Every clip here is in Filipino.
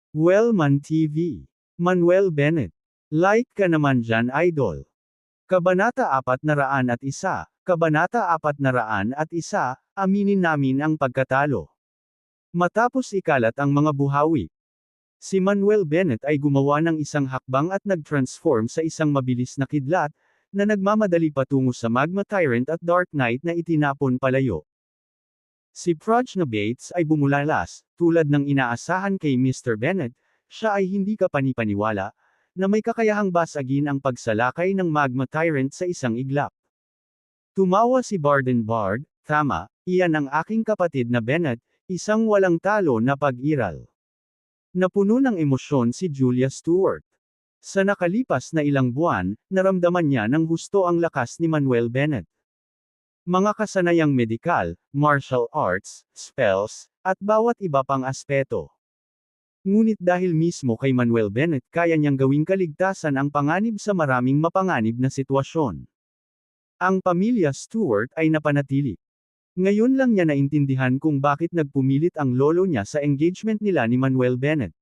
Wellman TV. Manuel Bennett. Like ka naman dyan, idol. Kabanata 401, Kabanata 401, aminin namin ang pagkatalo. Matapos ikalat ang mga buhawi, si Manuel Bennett ay gumawa ng isang hakbang at nag-transform sa isang mabilis na kidlat, na nagmamadali patungo sa Magma Tyrant at Dark Knight na itinapon palayo. Si Prajna Bates ay bumulalas, tulad ng inaasahan kay Mr. Bennett, siya ay hindi kapanipaniwala, na may kakayahang basagin ang pagsalakay ng Magma Tyrant sa isang iglap. Tumawa si Barden Bard, tama, iyan ang aking kapatid na Bennett, isang walang talo na pag-iral. Napuno ng emosyon si Julia Stewart. Sa nakalipas na ilang buwan, naramdaman niya ng husto ang lakas ni Manuel Bennett. Mga kasanayang medikal, martial arts, spells, at bawat iba pang aspeto. Ngunit dahil mismo kay Manuel Bennett kaya niyang gawing kaligtasan ang panganib sa maraming mapanganib na sitwasyon. Ang pamilya Stewart ay napanatili. Ngayon lang niya naintindihan kung bakit nagpumilit ang lolo niya sa engagement nila ni Manuel Bennett.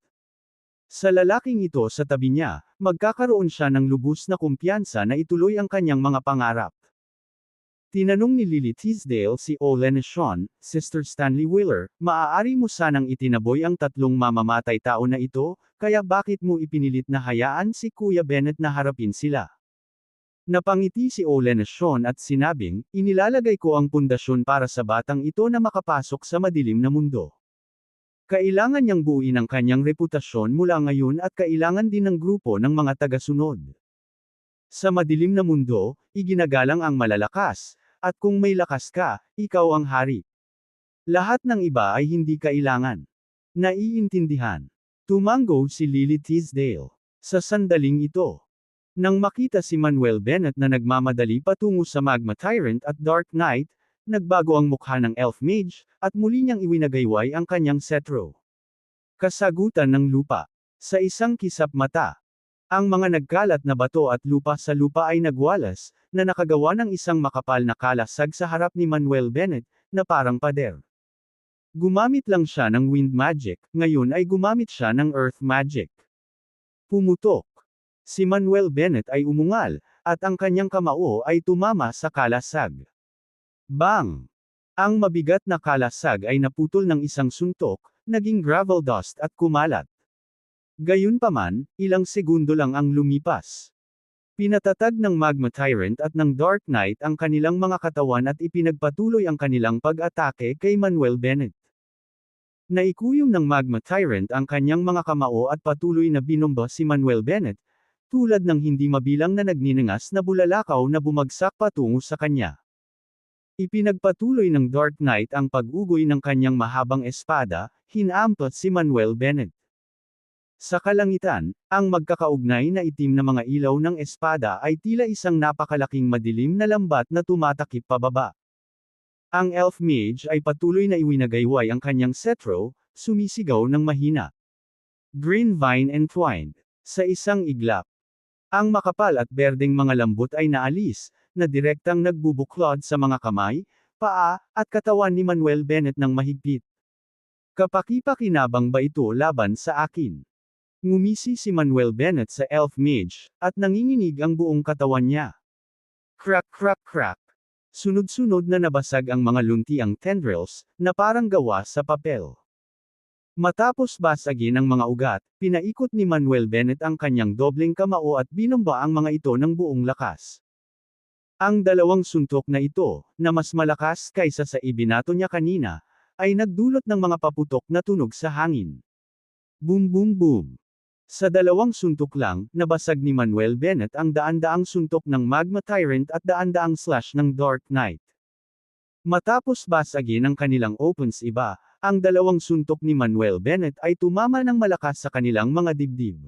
Sa lalaking ito sa tabi niya, magkakaroon siya ng lubos na kumpiyansa na ituloy ang kanyang mga pangarap. Tinanong ni Lily Teasdale si Olena Shawn, Sister Stanley Wheeler, maaari mo sanang itinaboy ang tatlong mamamatay tao na ito, kaya bakit mo ipinilit na hayaan si Kuya Bennett na harapin sila? Napangiti si Olena Shawn at sinabing, inilalagay ko ang pundasyon para sa batang ito na makapasok sa madilim na mundo. Kailangan niyang buuin ang kanyang reputasyon mula ngayon at kailangan din ng grupo ng mga tagasunod. Sa madilim na mundo, iginagalang ang malalakas, at kung may lakas ka, ikaw ang hari. Lahat ng iba ay hindi kailangan. Naiintindihan. Tumango si Lily Teasdale. Sa sandaling ito, nang makita si Manuel Bennett na nagmamadali patungo sa Magma Tyrant at Dark Knight, nagbago ang mukha ng Elf Mage, at muli niyang iwinagayway ang kanyang cetro. Kasagutan ng lupa. Sa isang kisap mata, ang mga nagkalat na bato at lupa sa lupa ay nagwalas, na nakagawa ng isang makapal na kalasag sa harap ni Manuel Bennett, na parang pader. Gumamit lang siya ng wind magic, ngayon ay gumamit siya ng earth magic. Pumutok. Si Manuel Bennett ay umungal, at ang kanyang kamao ay tumama sa kalasag. Bang! Ang mabigat na kalasag ay naputol ng isang suntok, naging gravel dust at kumalat. Gayunpaman, ilang segundo lang ang lumipas. Pinatatag ng Magma Tyrant at ng Dark Knight ang kanilang mga katawan at ipinagpatuloy ang kanilang pag-atake kay Manuel Bennett. Naikuyom ng Magma Tyrant ang kanyang mga kamao at patuloy na binomba si Manuel Bennett, tulad ng hindi mabilang na nagniningas na bulalakaw na bumagsak patungo sa kanya. Ipinagpatuloy ng Dark Knight ang pag-ugoy ng kanyang mahabang espada, hinampas si Manuel Bennett. Sa kalangitan, ang magkakaugnay na itim na mga ilaw ng espada ay tila isang napakalaking madilim na lambat na tumatakip pababa. Ang Elf Mage ay patuloy na iwinagayway ang kanyang cetro, sumisigaw ng mahina. Green Vine Entwined. Sa isang iglap, ang makapal at berdeng mga lambot ay naalis, na direktang nagbubuklod sa mga kamay, paa, at katawan ni Manuel Bennett ng mahigpit. Kapaki-pakinabang ba ito laban sa akin? Ngumisi si Manuel Bennett sa Elf Mage, at nanginginig ang buong katawan niya. Crack crack crack. Sunod-sunod na nabasag ang mga luntiang tendrils, na parang gawa sa papel. Matapos basagin ang mga ugat, pinaikot ni Manuel Bennett ang kanyang dobleng kamao at binomba ang mga ito ng buong lakas. Ang dalawang suntok na ito, na mas malakas kaysa sa ibinato niya kanina, ay nagdulot ng mga paputok na tunog sa hangin. Boom boom boom. Sa dalawang suntok lang, nabasag ni Manuel Bennett ang daan-daang suntok ng Magma Tyrant at daan-daang slash ng Dark Knight. Matapos basagin ang kanilang opens iba, ang dalawang suntok ni Manuel Bennett ay tumama ng malakas sa kanilang mga dibdib.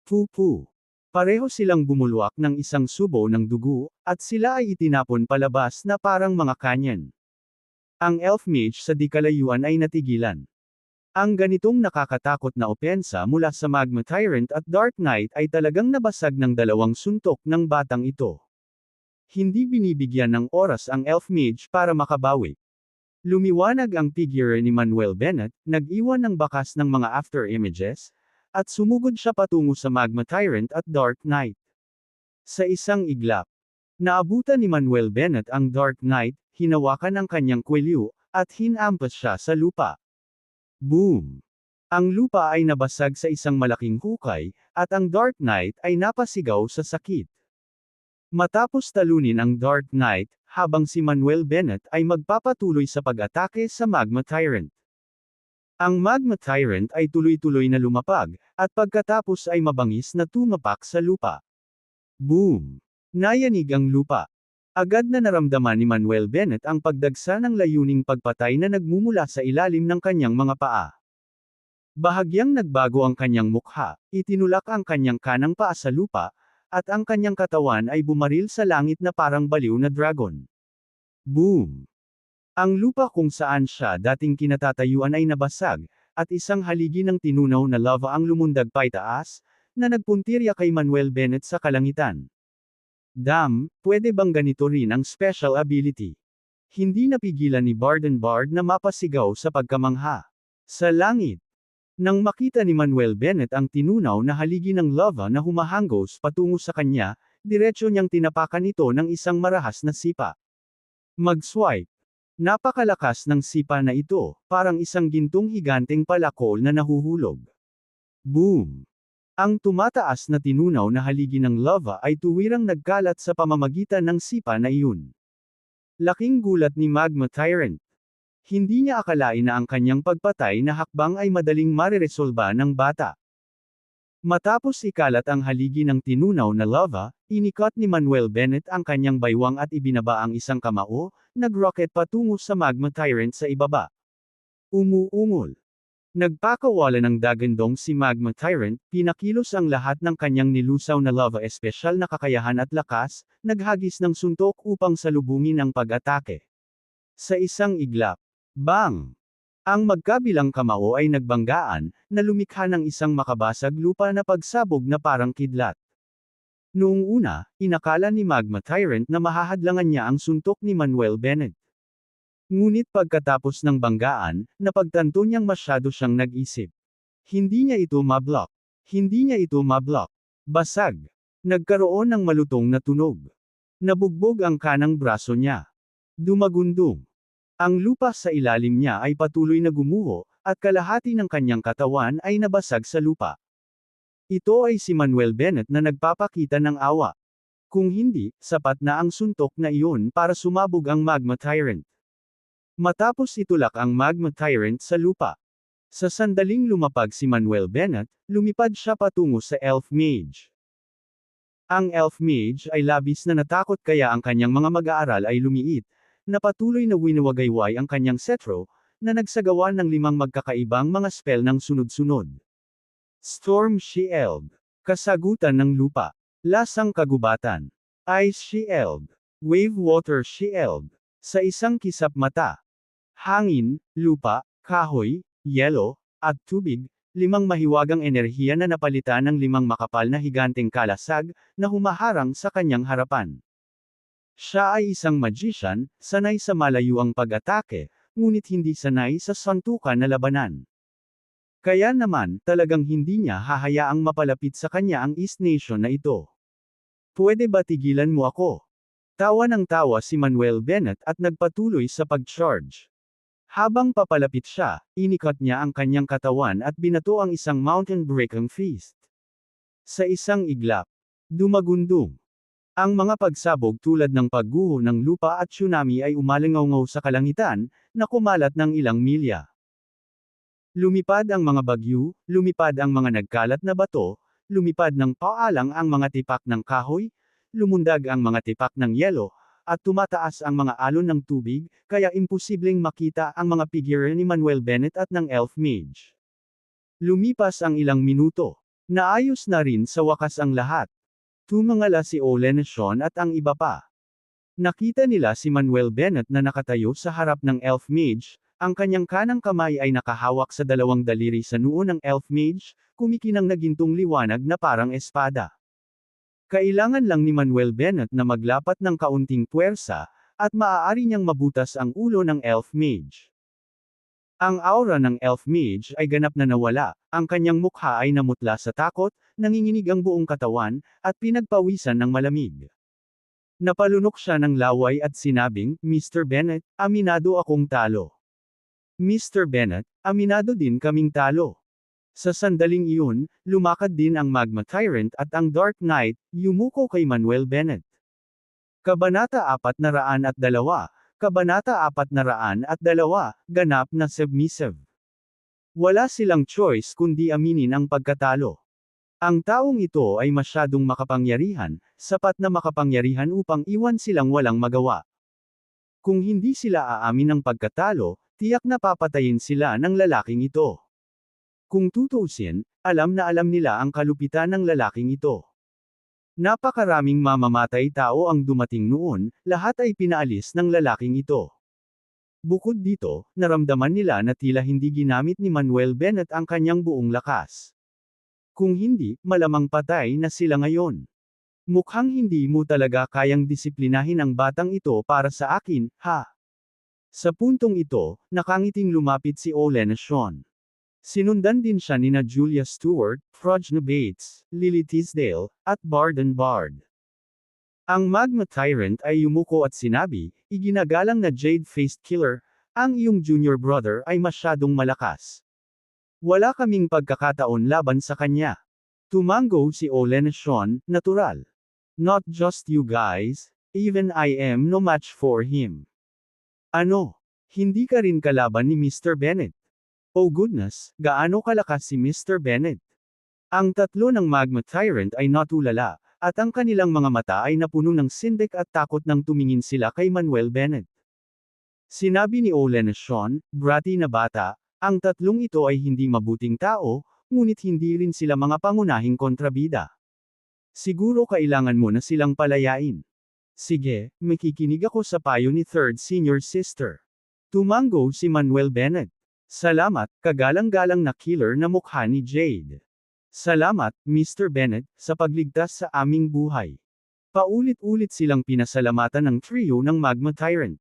Pupu. Pareho silang bumulwak ng isang subo ng dugo, at sila ay itinapon palabas na parang mga kanyan. Ang Elf Mage sa di kalayuan ay natigilan. Ang ganitong nakakatakot na opensa mula sa Magma Tyrant at Dark Knight ay talagang nabasag ng dalawang suntok ng batang ito. Hindi binibigyan ng oras ang Elf Mage para makabawi. Lumiwanag ang figure ni Manuel Bennett, nag-iwan ng bakas ng mga after images, at sumugod siya patungo sa Magma Tyrant at Dark Knight. Sa isang iglap, naabutan ni Manuel Bennett ang Dark Knight, hinawakan ang kanyang kwelyo, at hinampas siya sa lupa. Boom! Ang lupa ay nabasag sa isang malaking hukay, at ang Dark Knight ay napasigaw sa sakit. Matapos talunin ang Dark Knight, habang si Manuel Bennett ay magpapatuloy sa pag-atake sa Magma Tyrant. Ang Magma Tyrant ay tuloy-tuloy na lumapag, at pagkatapos ay mabangis na tumapak sa lupa. Boom! Nayanig ang lupa. Agad na naramdaman ni Manuel Bennett ang pagdagsa ng layuning pagpatay na nagmumula sa ilalim ng kanyang mga paa. Bahagyang nagbago ang kanyang mukha, itinulak ang kanyang kanang paa sa lupa, at ang kanyang katawan ay bumaril sa langit na parang baliw na dragon. Boom! Ang lupa kung saan siya dating kinatatayuan ay nabasag, at isang haligi ng tinunaw na lava ang lumundag paitaas, na nagpuntirya kay Manuel Bennett sa kalangitan. Damn, pwede bang ganito rin ang special ability? Hindi napigilan ni Barden Bard na mapasigaw sa pagkamangha. Sa langit. Nang makita ni Manuel Bennett ang tinunaw na haligi ng lava na humahanggos patungo sa kanya, diretso niyang tinapakan ito ng isang marahas na sipa. Mag-swipe. Napakalakas ng sipa na ito, parang isang gintong higanteng palakol na nahuhulog. Boom! Ang tumataas na tinunaw na haligi ng lava ay tuwirang nagkalat sa pamamagitan ng sipa na iyon. Laking gulat ni Magma Tyrant. Hindi niya akalain na ang kanyang pagpatay na hakbang ay madaling mareresolba ng bata. Matapos ikalat ang haligi ng tinunaw na lava, inikot ni Manuel Bennett ang kanyang baywang at ibinaba ang isang kamao, nag-rocket patungo sa Magma Tyrant sa ibaba. Umuungol. Nagpakawala ng dagandong si Magma Tyrant, pinakilos ang lahat ng kanyang nilusaw na lava espesyal na kakayahan at lakas, naghagis ng suntok upang salubungin ang pag-atake. Sa isang iglap. Bang! Ang magkabilang kamao ay nagbanggaan, na lumikha ng isang makabasag lupa na pagsabog na parang kidlat. Noong una, inakala ni Magma Tyrant na mahahadlangan niya ang suntok ni Manuel Bennett. Ngunit pagkatapos ng banggaan, napagtanto niyang masyado siyang nag-isip. Hindi niya ito mablock. Hindi niya ito mablock. Basag. Nagkaroon ng malutong na tunog. Nabugbog ang kanang braso niya. Dumagundong. Ang lupa sa ilalim niya ay patuloy na gumuho, at kalahati ng kanyang katawan ay nabasag sa lupa. Ito ay si Manuel Bennett na nagpapakita ng awa. Kung hindi, sapat na ang suntok na iyon para sumabog ang Magma Tyrant. Matapos itulak ang Magma Tyrant sa lupa. Sa sandaling lumapag si Manuel Bennett, lumipad siya patungo sa Elf Mage. Ang Elf Mage ay labis na natakot kaya ang kanyang mga mag-aaral ay lumiit, na patuloy na winawagayway ang kanyang cetro, na nagsagawa ng 5 magkakaibang mga spell ng sunod-sunod. Storm Shield. Kasagutan ng lupa. Lasang kagubatan. Ice Shield. Wave Water Shield. Sa isang kisap mata. Hangin, lupa, kahoy, yelo, at tubig, 5 mahiwagang enerhiya na napalitan ng 5 makapal na higanteng kalasag, na humaharang sa kanyang harapan. Siya ay isang magician, sanay sa malayuang pag-atake, ngunit hindi sanay sa santukan na labanan. Kaya naman, talagang hindi niya hahayaang mapalapit sa kanya ang East Nation na ito. Pwede ba tigilan mo ako? Tawa ng tawa si Manuel Bennett at nagpatuloy sa pag-charge. Habang papalapit siya, inikot niya ang kanyang katawan at binato ang isang mountain breaking fist. Sa isang iglap, dumagundong. Ang mga pagsabog tulad ng pagguho ng lupa at tsunami ay umalingaw sa kalangitan, na kumalat ng ilang milya. Lumipad ang mga bagyo, lumipad ang mga nagkalat na bato, lumipad ng paalang ang mga tipak ng kahoy, lumundag ang mga tipak ng yelo, at tumataas ang mga alon ng tubig, kaya imposibleng makita ang mga figure ni Manuel Bennett at ng Elf Mage. Lumipas ang ilang minuto. Naayos na rin sa wakas ang lahat. Tumangala si Olen Sean at ang iba pa. Nakita nila si Manuel Bennett na nakatayo sa harap ng Elf Mage, ang kanyang kanang kamay ay nakahawak sa 2 daliri sa noo ng Elf Mage, kumikinang na gintong liwanag na parang espada. Kailangan lang ni Manuel Bennett na maglapat ng kaunting puwersa, at maaari niyang mabutas ang ulo ng elf mage. Ang aura ng elf mage ay ganap na nawala, ang kanyang mukha ay namutla sa takot, nanginginig ang buong katawan, at pinagpawisan ng malamig. Napalunok siya ng laway at sinabing, Mr. Bennett, aminado akong talo. Mr. Bennett, aminado din kaming talo. Sa sandaling iyon, lumakad din ang Magma Tyrant at ang Dark Knight, yumuko kay Manuel Bennett. Kabanata 402, Kabanata 402, Ganap na Submissive. Wala silang choice kundi aminin ang pagkatalo. Ang taong ito ay masyadong makapangyarihan, sapat na makapangyarihan upang iwan silang walang magawa. Kung hindi sila aamin ng pagkatalo, tiyak na papatayin sila ng lalaking ito. Kung tutuusin, alam na alam nila ang kalupitan ng lalaking ito. Napakaraming mamamatay tao ang dumating noon, lahat ay pinaalis ng lalaking ito. Bukod dito, naramdaman nila na tila hindi ginamit ni Manuel Bennett ang kanyang buong lakas. Kung hindi, malamang patay na sila ngayon. Mukhang hindi mo talaga kayang disiplinahin ang batang ito para sa akin, ha? Sa puntong ito, nakangiting lumapit si Olenna Shawn. Sinundan din siya nina Julia Stewart, Frogna Bates, Lily Tisdale, at Barden Bard. Ang Magma Tyrant ay yumuko at sinabi, iginagalang na Jade-Faced Killer, ang iyong junior brother ay masyadong malakas. Wala kaming pagkakataon laban sa kanya. Tumango si Olenna Shawn, natural. Not just you guys, even I am no match for him. Ano? Hindi ka rin kalaban ni Mr. Bennett? Oh goodness, gaano kalakas si Mr. Bennett? Ang tatlo ng Magma Tyrant ay natulala, at ang kanilang mga mata ay napuno ng sindik at takot nang tumingin sila kay Manuel Bennett. Sinabi ni Olenna Shawn, bratty na bata, ang tatlong ito ay hindi mabuting tao, ngunit hindi rin sila mga pangunahing kontrabida. Siguro kailangan mo na silang palayain. Sige, makikinig ako sa payo ni Third Senior Sister. Tumango si Manuel Bennett. Salamat, kagalang-galang na killer na mukha ni Jade. Salamat, Mr. Bennett, sa pagligtas sa aming buhay. Paulit-ulit silang pinasalamatan ng trio ng Magma Tyrant.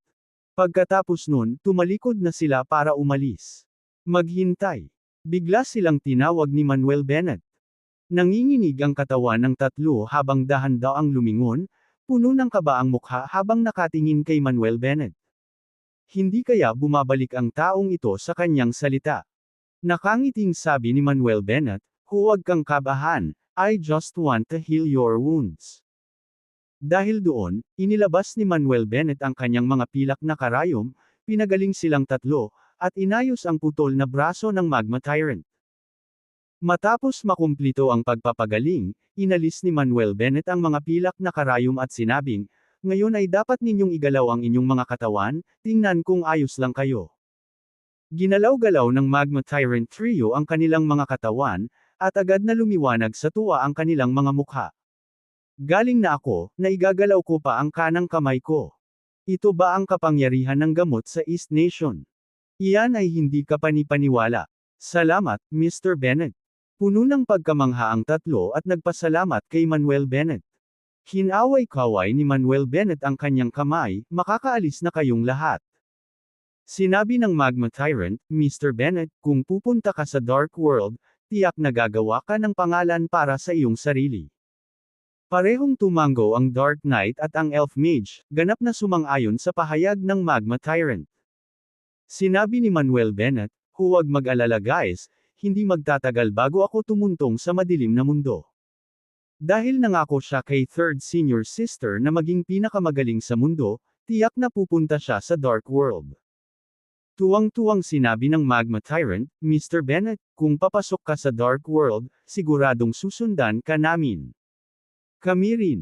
Pagkatapos nun, tumalikod na sila para umalis. Maghintay. Bigla silang tinawag ni Manuel Bennett. Nanginginig ang katawan ng tatlo habang dahan-daang lumingon, puno ng kaba ang mukha habang nakatingin kay Manuel Bennett. Hindi kaya bumabalik ang taong ito sa kanyang salita. Nakangiting sabi ni Manuel Bennett, huwag kang kabahan, I just want to heal your wounds. Dahil doon, inilabas ni Manuel Bennett ang kanyang mga pilak na karayom, pinagaling silang tatlo, at inayos ang putol na braso ng Magma Tyrant. Matapos makumplito ang pagpapagaling, inalis ni Manuel Bennett ang mga pilak na karayom at sinabing, ngayon ay dapat ninyong igalaw ang inyong mga katawan, tingnan kung ayos lang kayo. Ginalaw-galaw ng Magma Tyrant Trio ang kanilang mga katawan, at agad na lumiwanag sa tuwa ang kanilang mga mukha. Galing na ako, na igagalaw ko pa ang kanang kamay ko. Ito ba ang kapangyarihan ng gamot sa East Nation? Iyan ay hindi ka panipaniwala. Salamat, Mr. Bennett. Puno ng pagkamangha ang tatlo at nagpasalamat kay Manuel Bennett. Hinaway-kaway ni Manuel Bennett ang kanyang kamay, makakaalis na kayong lahat. Sinabi ng Magma Tyrant, Mr. Bennett, kung pupunta ka sa Dark World, tiyak na gagawa ka ng pangalan para sa iyong sarili. Parehong tumango ang Dark Knight at ang Elf Mage, ganap na sumang-ayon sa pahayag ng Magma Tyrant. Sinabi ni Manuel Bennett, huwag mag-alala guys, hindi magtatagal bago ako tumuntong sa madilim na mundo. Dahil nangako siya kay Third Senior Sister na maging pinakamagaling sa mundo, tiyak na pupunta siya sa Dark World. Tuwang-tuwang sinabi ng Magma Tyrant, Mr. Bennett, kung papasok ka sa Dark World, siguradong susundan ka namin. Kami rin.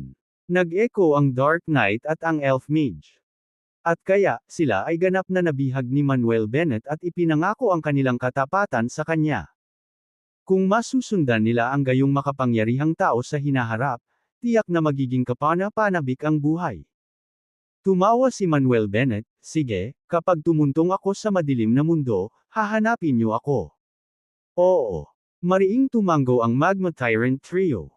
Nag-echo ang Dark Knight at ang Elf Mage. At kaya, sila ay ganap na nabihag ni Manuel Bennett at ipinangako ang kanilang katapatan sa kanya. Kung masusundan nila ang gayong makapangyarihang tao sa hinaharap, tiyak na magiging kapana-panabik ang buhay. Tumawa si Manuel Bennett, sige, kapag tumuntong ako sa madilim na mundo, hahanapin niyo ako. Oo. Mariing tumango ang Magma Tyrant Trio.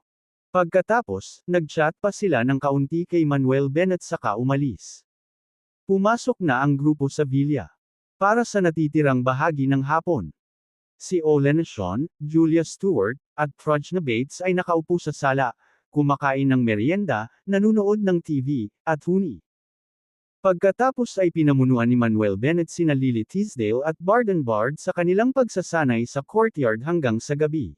Pagkatapos, nag-chat pa sila ng kaunti kay Manuel Bennett saka umalis. Pumasok na ang grupo sa villa. Para sa natitirang bahagi ng hapon. Si Olen Sean, Julia Stewart, at Prajna Bates ay nakaupo sa sala, kumakain ng merienda, nanunood ng TV, at huni. Pagkatapos ay pinamunuan ni Manuel Bennett sina Lily Tisdale at Barden Bard sa kanilang pagsasanay sa courtyard hanggang sa gabi.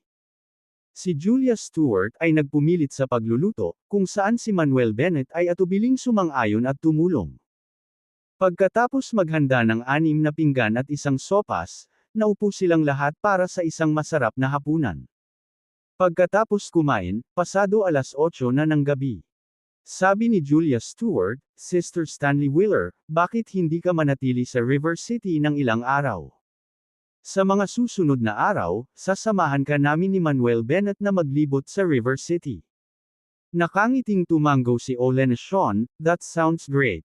Si Julia Stewart ay nagpumilit sa pagluluto, kung saan si Manuel Bennett ay atubiling sumang-ayon at tumulong. Pagkatapos maghanda ng 6 na pinggan at isang sopas, naupo silang lahat para sa isang masarap na hapunan. Pagkatapos kumain, pasado 8:00 na ng gabi. Sabi ni Julia Stewart, Sister Stanley Wheeler, bakit hindi ka manatili sa River City ng ilang araw? Sa mga susunod na araw, sasamahan ka namin ni Manuel Bennett na maglibot sa River City. Nakangiting tumango si Olen Sean, that sounds great.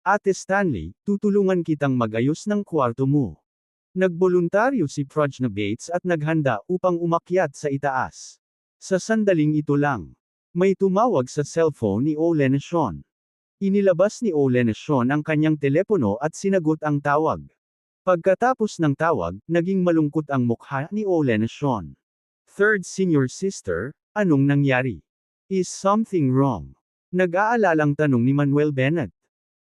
Ate Stanley, tutulungan kitang mag-ayos ng kwarto mo. Nagboluntaryo si Prajna Bates at naghanda upang umakyat sa itaas. Sa sandaling ito lang. May tumawag sa cellphone ni Olen Sean. Inilabas ni Olen Sean ang kanyang telepono at sinagot ang tawag. Pagkatapos ng tawag, naging malungkot ang mukha ni Olen Sean. Third senior sister, anong nangyari? Is something wrong? Nag-aalalang tanong ni Manuel Bennett.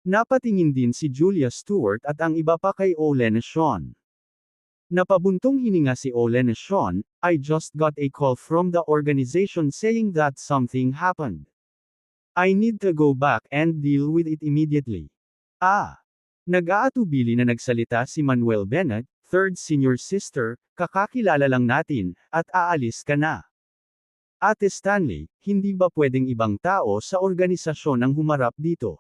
Napatingin din si Julia Stewart at ang iba pa kay Olen Sean. Napabuntong hininga si Olen Sean, I just got a call from the organization saying that something happened. I need to go back and deal with it immediately. Nag-aatubili na nagsalita si Manuel Bennett, third senior sister, kakakilala lang natin, at aalis ka na. Ate Stanley, hindi ba pwedeng ibang tao sa organisasyon ang humarap dito?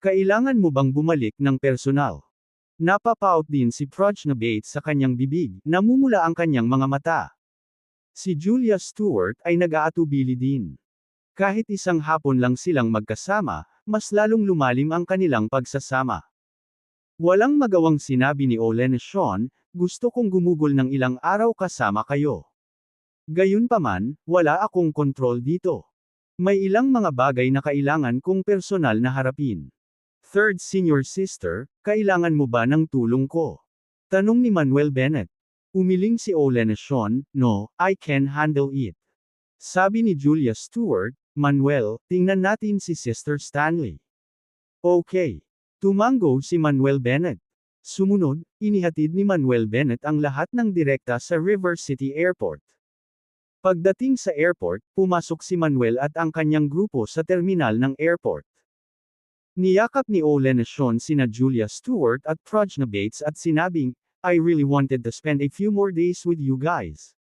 Kailangan mo bang bumalik ng personal? Napapout din si Prajna Bates sa kanyang bibig, namumula ang kanyang mga mata. Si Julia Stewart ay nag-aatubili din. Kahit isang hapon lang silang magkasama, mas lalong lumalim ang kanilang pagsasama. Walang magawang sinabi ni Olen Sean, gusto kong gumugol ng ilang araw kasama kayo. Gayunpaman, wala akong kontrol dito. May ilang mga bagay na kailangan kong personal na harapin. Third senior sister, kailangan mo ba ng tulong ko? Tanong ni Manuel Bennett. Umiling si Olen Sean, no, I can handle it. Sabi ni Julia Stewart, Manuel, tingnan natin si Sister Stanley. Okay. Tumango si Manuel Bennett. Sumunod, inihatid ni Manuel Bennett ang lahat ng direkta sa River City Airport. Pagdating sa airport, pumasok si Manuel at ang kanyang grupo sa terminal ng airport. Niyakap ni Olen Sean sina Julia Stewart at Prajna Bates at sinabing, I really wanted to spend a few more days with you guys.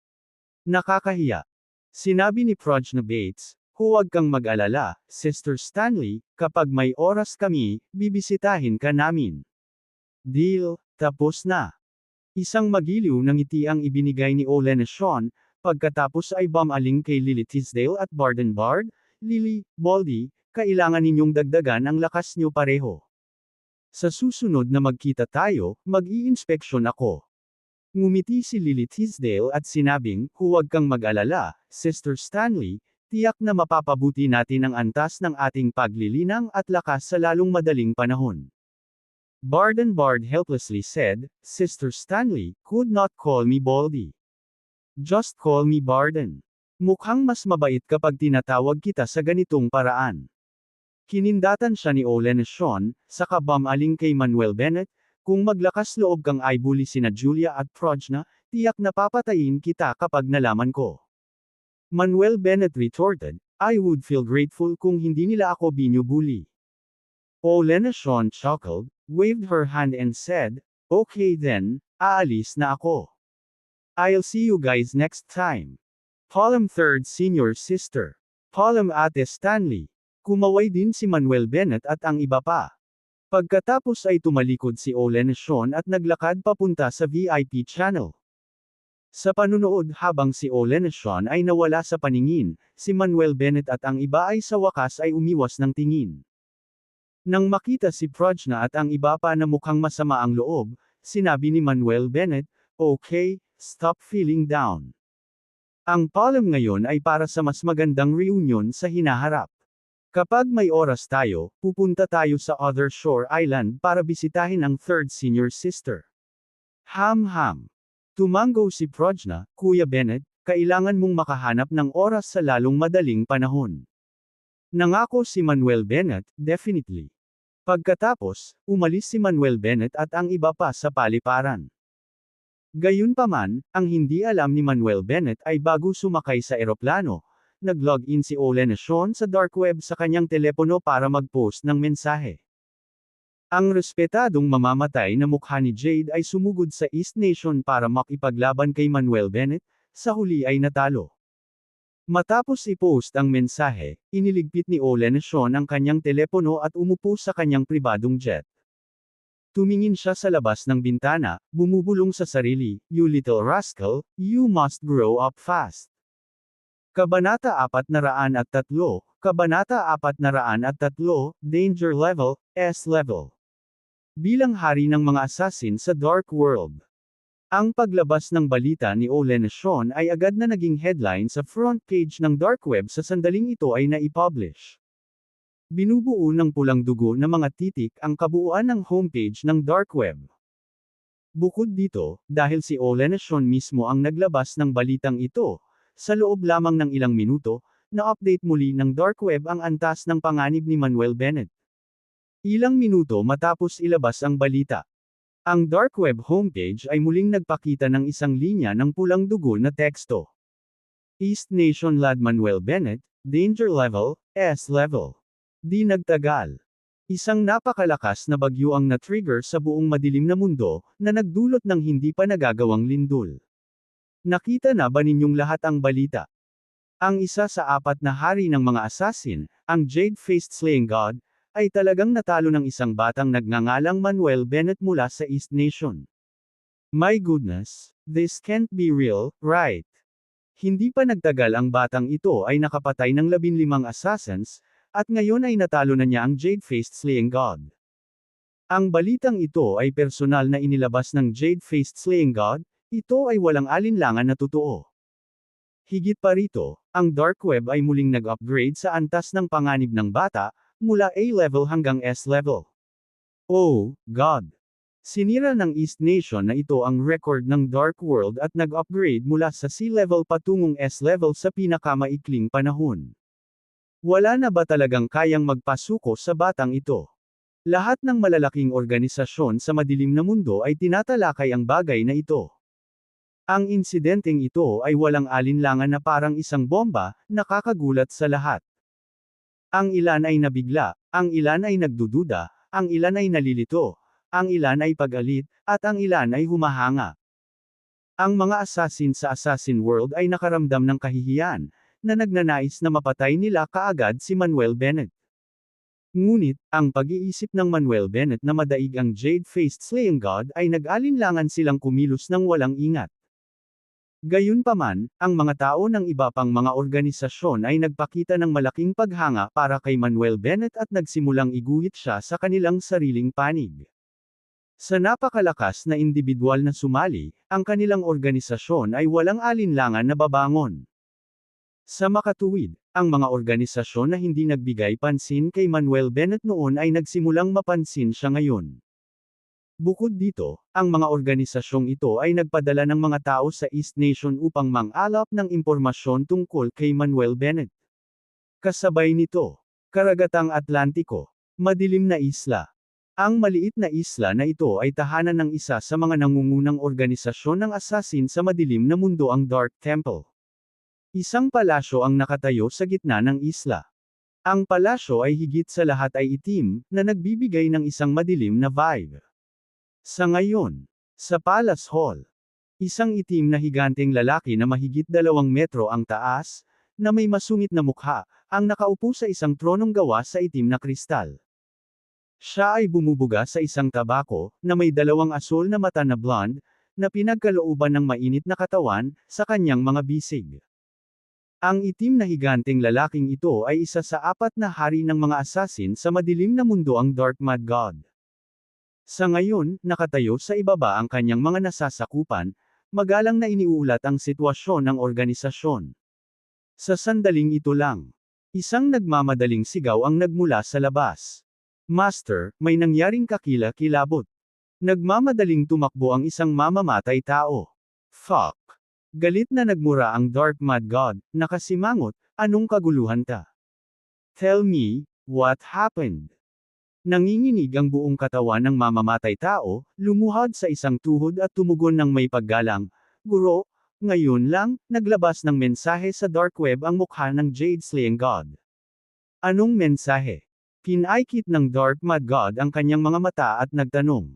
Nakakahiya. Sinabi ni Prajna Bates, huwag kang mag-alala, Sister Stanley, kapag may oras kami, bibisitahin ka namin. Deal, tapos na. Isang magiliw na ngiti ang ibinigay ni Olen Sean, pagkatapos ay bumaling kay Lily Tisdale at Barden Bard, Lily, Baldy, kailangan ninyong dagdagan ang lakas nyo pareho. Sa susunod na magkita tayo, mag-i-inspeksyon ako. Ngumiti si Lily Tisdale at sinabing, huwag kang mag-alala, Sister Stanley, tiyak na mapapabuti natin ang antas ng ating paglilinang at lakas sa lalong madaling panahon. Barden Bard helplessly said, Sister Stanley, could not call me Baldy. Just call me Barden. Mukhang mas mabait kapag tinatawag kita sa ganitong paraan. Kinindatan siya ni Olen Sean, saka bumaling kay Manuel Bennett, kung maglakas loob kang ibuli sina Julia at Prajna, tiyak na papatayin kita kapag nalaman ko. Manuel Bennett retorted, I would feel grateful kung hindi nila ako binubuli. Olen Sean chuckled, waved her hand and said, okay then, aalis na ako. I'll see you guys next time. Palm third senior sister. Palm Ate Stanley. Kumaway din si Manuel Bennett at ang iba pa. Pagkatapos ay tumalikod si Olen Sean at naglakad papunta sa VIP channel. Sa panunood habang si Olen Sean ay nawala sa paningin, si Manuel Bennett at ang iba ay sa wakas ay umiwas ng tingin. Nang makita si Prajna at ang iba pa na mukhang masama ang loob, sinabi ni Manuel Bennett, okay, stop feeling down. Ang palm ngayon ay para sa mas magandang reunion sa hinaharap. Kapag may oras tayo, pupunta tayo sa Other Shore Island para bisitahin ang third senior sister. Ham. Tumango si Prajna, Kuya Bennett, kailangan mong makahanap ng oras sa lalong madaling panahon. Nangako si Manuel Bennett, definitely. Pagkatapos, umalis si Manuel Bennett at ang iba pa sa paliparan. Gayunpaman, ang hindi alam ni Manuel Bennett ay bago sumakay sa eroplano, nag-login si Olenacion sa dark web sa kanyang telepono para mag-post ng mensahe. Ang respetadong mamamatay na mukha ni Jade ay sumugod sa East Nation para makipaglaban kay Manuel Bennett, sa huli ay natalo. Matapos i-post ang mensahe, iniligpit ni Olenacion ang kanyang telepono at umupo sa kanyang pribadong jet. Tumingin siya sa labas ng bintana, bumubulong sa sarili, "You little rascal, you must grow up fast." Kabanata 403, Kabanata 403, Danger Level, S Level. Bilang hari ng mga assassin sa Dark World. Ang paglabas ng balita ni Olenacion ay agad na naging headline sa front page ng dark web sa sandaling ito ay naipublish. Binubuo ng pulang dugo na mga titik ang kabuuan ng homepage ng dark web. Bukod dito, dahil si Olenacion mismo ang naglabas ng balitang ito, sa loob lamang ng ilang minuto, na-update muli ng dark web ang antas ng panganib ni Manuel Bennett. Ilang minuto matapos ilabas ang balita. Ang dark web homepage ay muling nagpakita ng isang linya ng pulang dugo na teksto. East Nation Lad Manuel Bennett, Danger Level, S Level. Di nagtagal. Isang napakalakas na bagyo ang na-trigger sa buong madilim na mundo, na nagdulot ng hindi pa nagagawang lindol. Nakita na ba ninyong lahat ang balita? Ang isa sa apat na hari ng mga assassin, ang Jade-Faced Slaying God, ay talagang natalo ng isang batang nagngangalang Manuel Bennett mula sa East Nation. My goodness, this can't be real, right? Hindi pa nagtagal ang batang ito ay nakapatay ng 15 assassins, at ngayon ay natalo na niya ang Jade-Faced Slaying God. Ang balitang ito ay personal na inilabas ng Jade-Faced Slaying God, ito ay walang alinlangan na totoo. Higit pa rito, ang dark web ay muling nag-upgrade sa antas ng panganib ng bata, mula A-level hanggang S-level. Oh, God! Sinira ng East Nation na ito ang record ng Dark World at nag-upgrade mula sa C-level patungong S-level sa pinakamaikling panahon. Wala na ba talagang kayang magpasuko sa batang ito? Lahat ng malalaking organisasyon sa madilim na mundo ay tinatalakay ang bagay na ito. Ang insidenteng ito ay walang alinlangan na parang isang bomba, nakakagulat sa lahat. Ang ilan ay nabigla, ang ilan ay nagdududa, ang ilan ay nalilito, ang ilan ay pag-alit, at ang ilan ay humahanga. Ang mga assassin sa Assassin World ay nakaramdam ng kahihiyan, na nagnanais na mapatay nila kaagad si Manuel Bennett. Ngunit, ang pag-iisip ng Manuel Bennett na madaig ang Jade-Faced Slaying God ay nag-alinlangan silang kumilos ng walang ingat. Gayunpaman, ang mga tao ng iba pang mga organisasyon ay nagpakita ng malaking paghanga para kay Manuel Bennett at nagsimulang iguhit siya sa kanilang sariling panig. Sa napakalakas na individual na sumali, ang kanilang organisasyon ay walang alinlangan na babangon. Sa makatuwid, ang mga organisasyon na hindi nagbigay pansin kay Manuel Bennett noon ay nagsimulang mapansin siya ngayon. Bukod dito, ang mga organisasyong ito ay nagpadala ng mga tao sa East Nation upang mang-alap ng impormasyon tungkol kay Manuel Bennett. Kasabay nito, Karagatang Atlantiko, madilim na isla. Ang maliit na isla na ito ay tahanan ng isa sa mga nangungunang organisasyon ng assassin sa madilim na mundo, ang Dark Temple. Isang palasyo ang nakatayo sa gitna ng isla. Ang palasyo ay higit sa lahat ay itim, na nagbibigay ng isang madilim na vibe. Sa ngayon, sa Palace Hall, isang itim na higanteng lalaki na mahigit 2 metro ang taas, na may masungit na mukha, ang nakaupo sa isang tronong gawa sa itim na kristal. Siya ay bumubuga sa isang tabako, na may 2 asul na mata na blonde, na pinagkalooban ng mainit na katawan, sa kanyang mga bisig. Ang itim na higanteng lalaking ito ay isa sa 4 na hari ng mga assassin sa madilim na mundo, ang Dark Mad God. Sa ngayon, nakatayo sa ibaba ang kanyang mga nasasakupan, magalang na iniulat ang sitwasyon ng organisasyon. Sa sandaling ito lang, Isang nagmamadaling sigaw ang nagmula sa labas. Master, may nangyaring kakila-kilabot. Nagmamadaling tumakbo ang isang mamamatay tao. Fuck. Galit na nagmura ang Dark Mad God, nakasimangot, anong kaguluhan ta? Tell me, what happened? Nanginginig ang buong katawan ng mamamatay tao, lumuhod sa isang tuhod at tumugon ng may paggalang, Guro, ngayon lang, naglabas ng mensahe sa dark web ang mukha ng Jade Slaying God. Anong mensahe? Pinaikit ng Dark Mad God ang kanyang mga mata at nagtanong.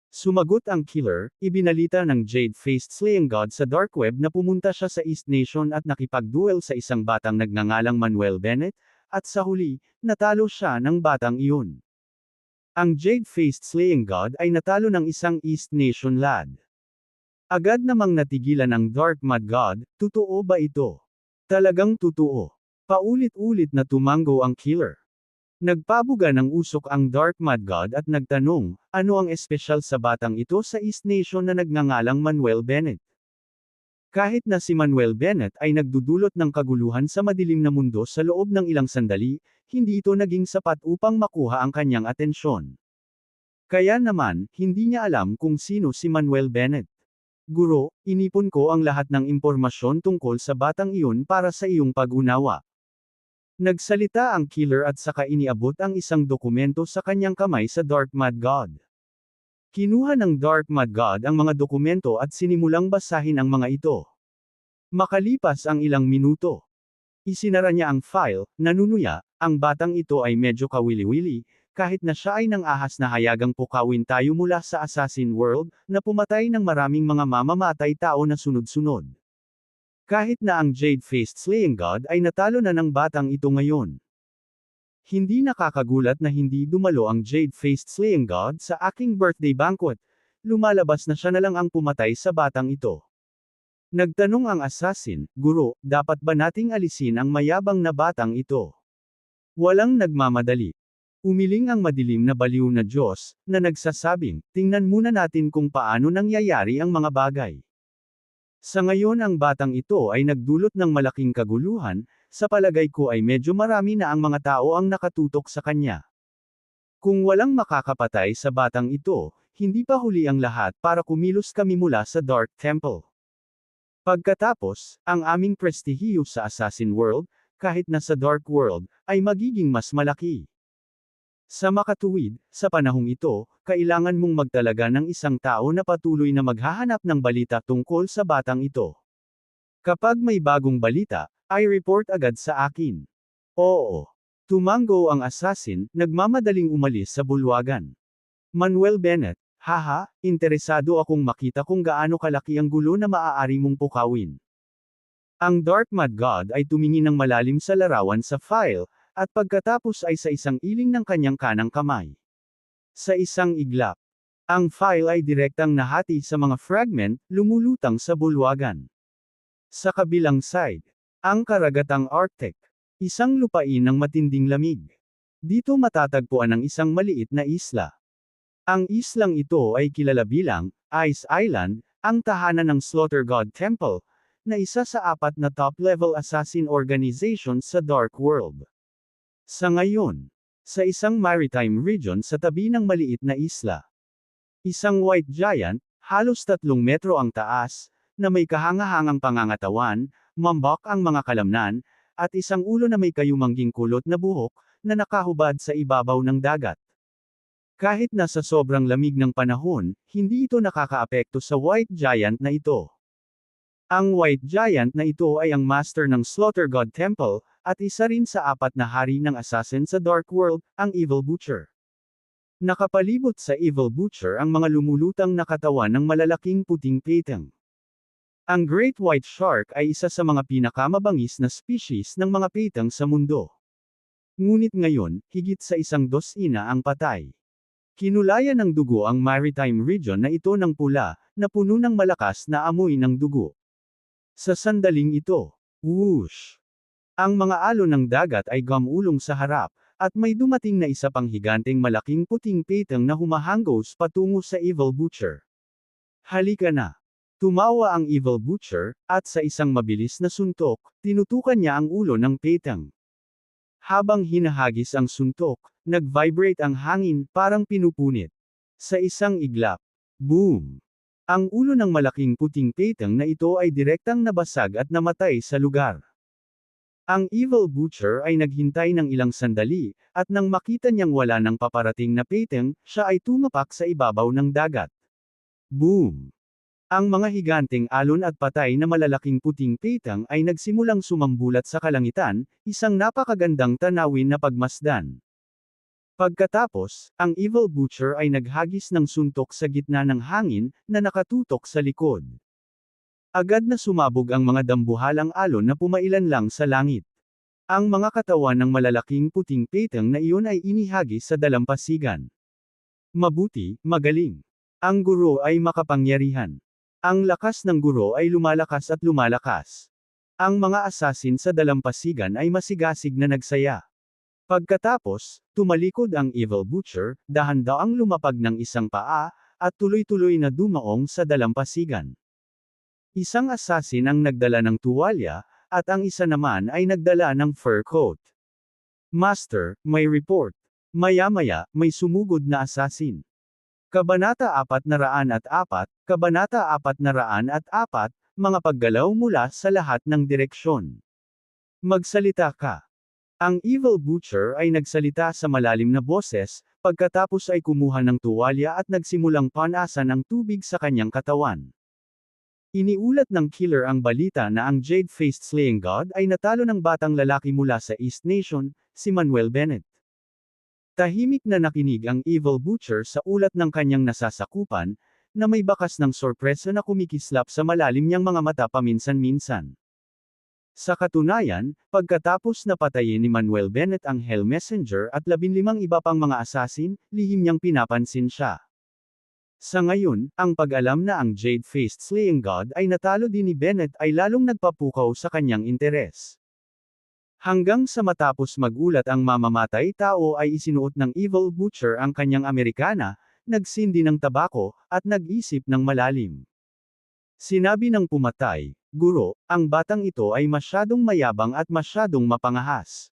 Sumagot ang killer, ibinalita ng Jade-faced Slaying God sa dark web na pumunta siya sa East Nation at nakipagduel sa isang batang nagngangalang Manuel Bennett, at sa huli, natalo siya ng batang iyon. Ang Jade-faced Slaying God ay natalo ng isang East Nation lad. Agad namang natigilan ang Dark Mad God, totoo ba ito? Talagang totoo. Paulit-ulit na tumango ang killer. Nagpabuga ng usok ang Dark Mad God at nagtanong, ano ang espesyal sa batang ito sa East Nation na nagngangalang Manuel Bennett? Kahit na si Manuel Bennett ay nagdudulot ng kaguluhan sa madilim na mundo sa loob ng ilang sandali, hindi ito naging sapat upang makuha ang kanyang atensyon. Kaya naman, hindi niya alam kung sino si Manuel Bennett. Guro, inipon ko ang lahat ng impormasyon tungkol sa batang iyon para sa iyong pag-unawa. Nagsalita ang killer at saka iniabot ang isang dokumento sa kanyang kamay sa Dark Mad God. Kinuha ng Dark Mad God ang mga dokumento at sinimulang basahin ang mga ito. Makalipas ang ilang minuto, isinara niya ang file, nanunuya, ang batang ito ay medyo kawili-wili, kahit na siya ay nang ahas na hayagang pukawin tayo mula sa Assassin World, na pumatay ng maraming mga mamamatay tao na sunod-sunod. Kahit na ang Jade-faced Slaying God ay natalo na ng batang ito ngayon. Hindi nakakagulat na hindi dumalo ang Jade-faced Slaying God sa aking birthday banquet, lumalabas na siya na lang ang pumatay sa batang ito. Nagtanong ang assassin, Guro, dapat ba nating alisin ang mayabang na batang ito? Walang nagmamadali. Umiling ang madilim na baliw na Diyos, na nagsasabing, tingnan muna natin kung paano nangyayari ang mga bagay. Sa ngayon ang batang ito ay nagdulot ng malaking kaguluhan, sa palagay ko ay medyo marami na ang mga tao ang nakatutok sa kanya. Kung walang makakapatay sa batang ito, hindi pa huli ang lahat para kumilos kami mula sa Dark Temple. Pagkatapos, ang aming prestihiyo sa Assassin World, kahit na sa Dark World, ay magiging mas malaki. Sa makatuwid, sa panahong ito, kailangan mong magtalaga ng isang tao na patuloy na maghahanap ng balita tungkol sa batang ito. Kapag may bagong balita, ay report agad sa akin. Oo. Tumango ang assassin, nagmamadaling umalis sa bulwagan. Manuel Bennett, haha, interesado akong makita kung gaano kalaki ang gulo na maaari mong pukawin. Ang Dark Mad God ay tumingin ng malalim sa larawan sa file, at pagkatapos ay sa isang iling ng kanyang kanang kamay. Sa isang iglap, ang file ay direktang nahati sa mga fragment, lumulutang sa bulwagan. Sa kabilang side, ang karagatang Arctic, isang lupain ng matinding lamig. Dito matatagpuan ang isang maliit na isla. Ang islang ito ay kilala bilang Ice Island, ang tahanan ng Slaughter God Temple, na isa sa 4 na top-level assassin organizations sa Dark World. Sa ngayon, sa isang maritime region sa tabi ng maliit na isla, isang white giant, halos 3 metro ang taas, na may kahangahangang pangangatawan, mambak ang mga kalamnan, at isang ulo na may kayumangging kulot na buhok, na nakahubad sa ibabaw ng dagat. Kahit na sa sobrang lamig ng panahon, hindi ito nakakaapekto sa white giant na ito. Ang white giant na ito ay ang master ng Slaughter God Temple, at isa rin sa 4 na hari ng assassin sa Dark World, ang Evil Butcher. Nakapalibot sa Evil Butcher ang mga lumulutang na katawan ng malalaking puting peteng. Ang Great White Shark ay isa sa mga pinakamabangis na species ng mga peteng sa mundo. Ngunit ngayon, higit sa 100 ang patay. Kinulayan ng dugo ang maritime region na ito ng pula, na puno ng malakas na amoy ng dugo. Sa sandaling ito, whoosh! Ang mga alon ng dagat ay gumulong sa harap, at may dumating na isa pang higanteng malaking puting peteng na humahanggos patungo sa Evil Butcher. Halika na! Tumawa ang Evil Butcher, at sa isang mabilis na suntok, tinutukan niya ang ulo ng peteng. Habang hinahagis ang suntok, nag-vibrate ang hangin, parang pinupunit. Sa isang iglap. Boom! Ang ulo ng malaking puting petang na ito ay direktang nabasag at namatay sa lugar. Ang Evil Butcher ay naghintay ng ilang sandali, at nang makita niyang wala nang paparating na petang, siya ay tumapak sa ibabaw ng dagat. Boom! Ang mga higanteng alon at patay na malalaking puting petang ay nagsimulang sumambulat sa kalangitan, isang napakagandang tanawin na pagmasdan. Pagkatapos, ang Evil Butcher ay naghagis ng suntok sa gitna ng hangin, na nakatutok sa likod. Agad na sumabog ang mga dambuhalang alon na pumailan lang sa langit. Ang mga katawan ng malalaking puting petang na iyon ay inihagis sa dalampasigan. Mabuti, magaling. Ang guro ay makapangyarihan. Ang lakas ng guro ay lumalakas at lumalakas. Ang mga asasin sa dalampasigan ay masigasig na nagsaya. Pagkatapos, tumalikod ang Evil Butcher, dahan-daang lumapag ng isang paa, at tuloy-tuloy na dumaong sa dalampasigan. Isang asasin ang nagdala ng tuwalya, at ang isa naman ay nagdala ng fur coat. Master, may report. Maya-maya, may sumugod na asasin. Kabanata 404, Kabanata 404, mga paggalaw mula sa lahat ng direksyon. Magsalita ka. Ang Evil Butcher ay nagsalita sa malalim na boses, pagkatapos ay kumuha ng tuwalya at nagsimulang panasan ng tubig sa kanyang katawan. Iniulat ng killer ang balita na ang Jade-Faced Slaying God ay natalo ng batang lalaki mula sa East Nation, si Manuel Bennett. Tahimik na nakinig ang Evil Butcher sa ulat ng kanyang nasasakupan, na may bakas ng sorpresa na kumikislap sa malalim niyang mga mata paminsan-minsan. Sa katunayan, pagkatapos na patayin ni Manuel Bennett ang Hell Messenger at 15 iba pang mga asasin, lihim niyang pinapansin siya. Sa ngayon, ang pag-alam na ang Jade-Faced Slaying God ay natalo din ni Bennett ay lalong nagpapukaw sa kanyang interes. Hanggang sa matapos magulat ang mamamatay tao ay isinuot ng Evil Butcher ang kanyang Amerikana, nagsindi ng tabako, at nag-isip ng malalim. Sinabi ng pumatay, "Guro, ang batang ito ay masyadong mayabang at masyadong mapangahas."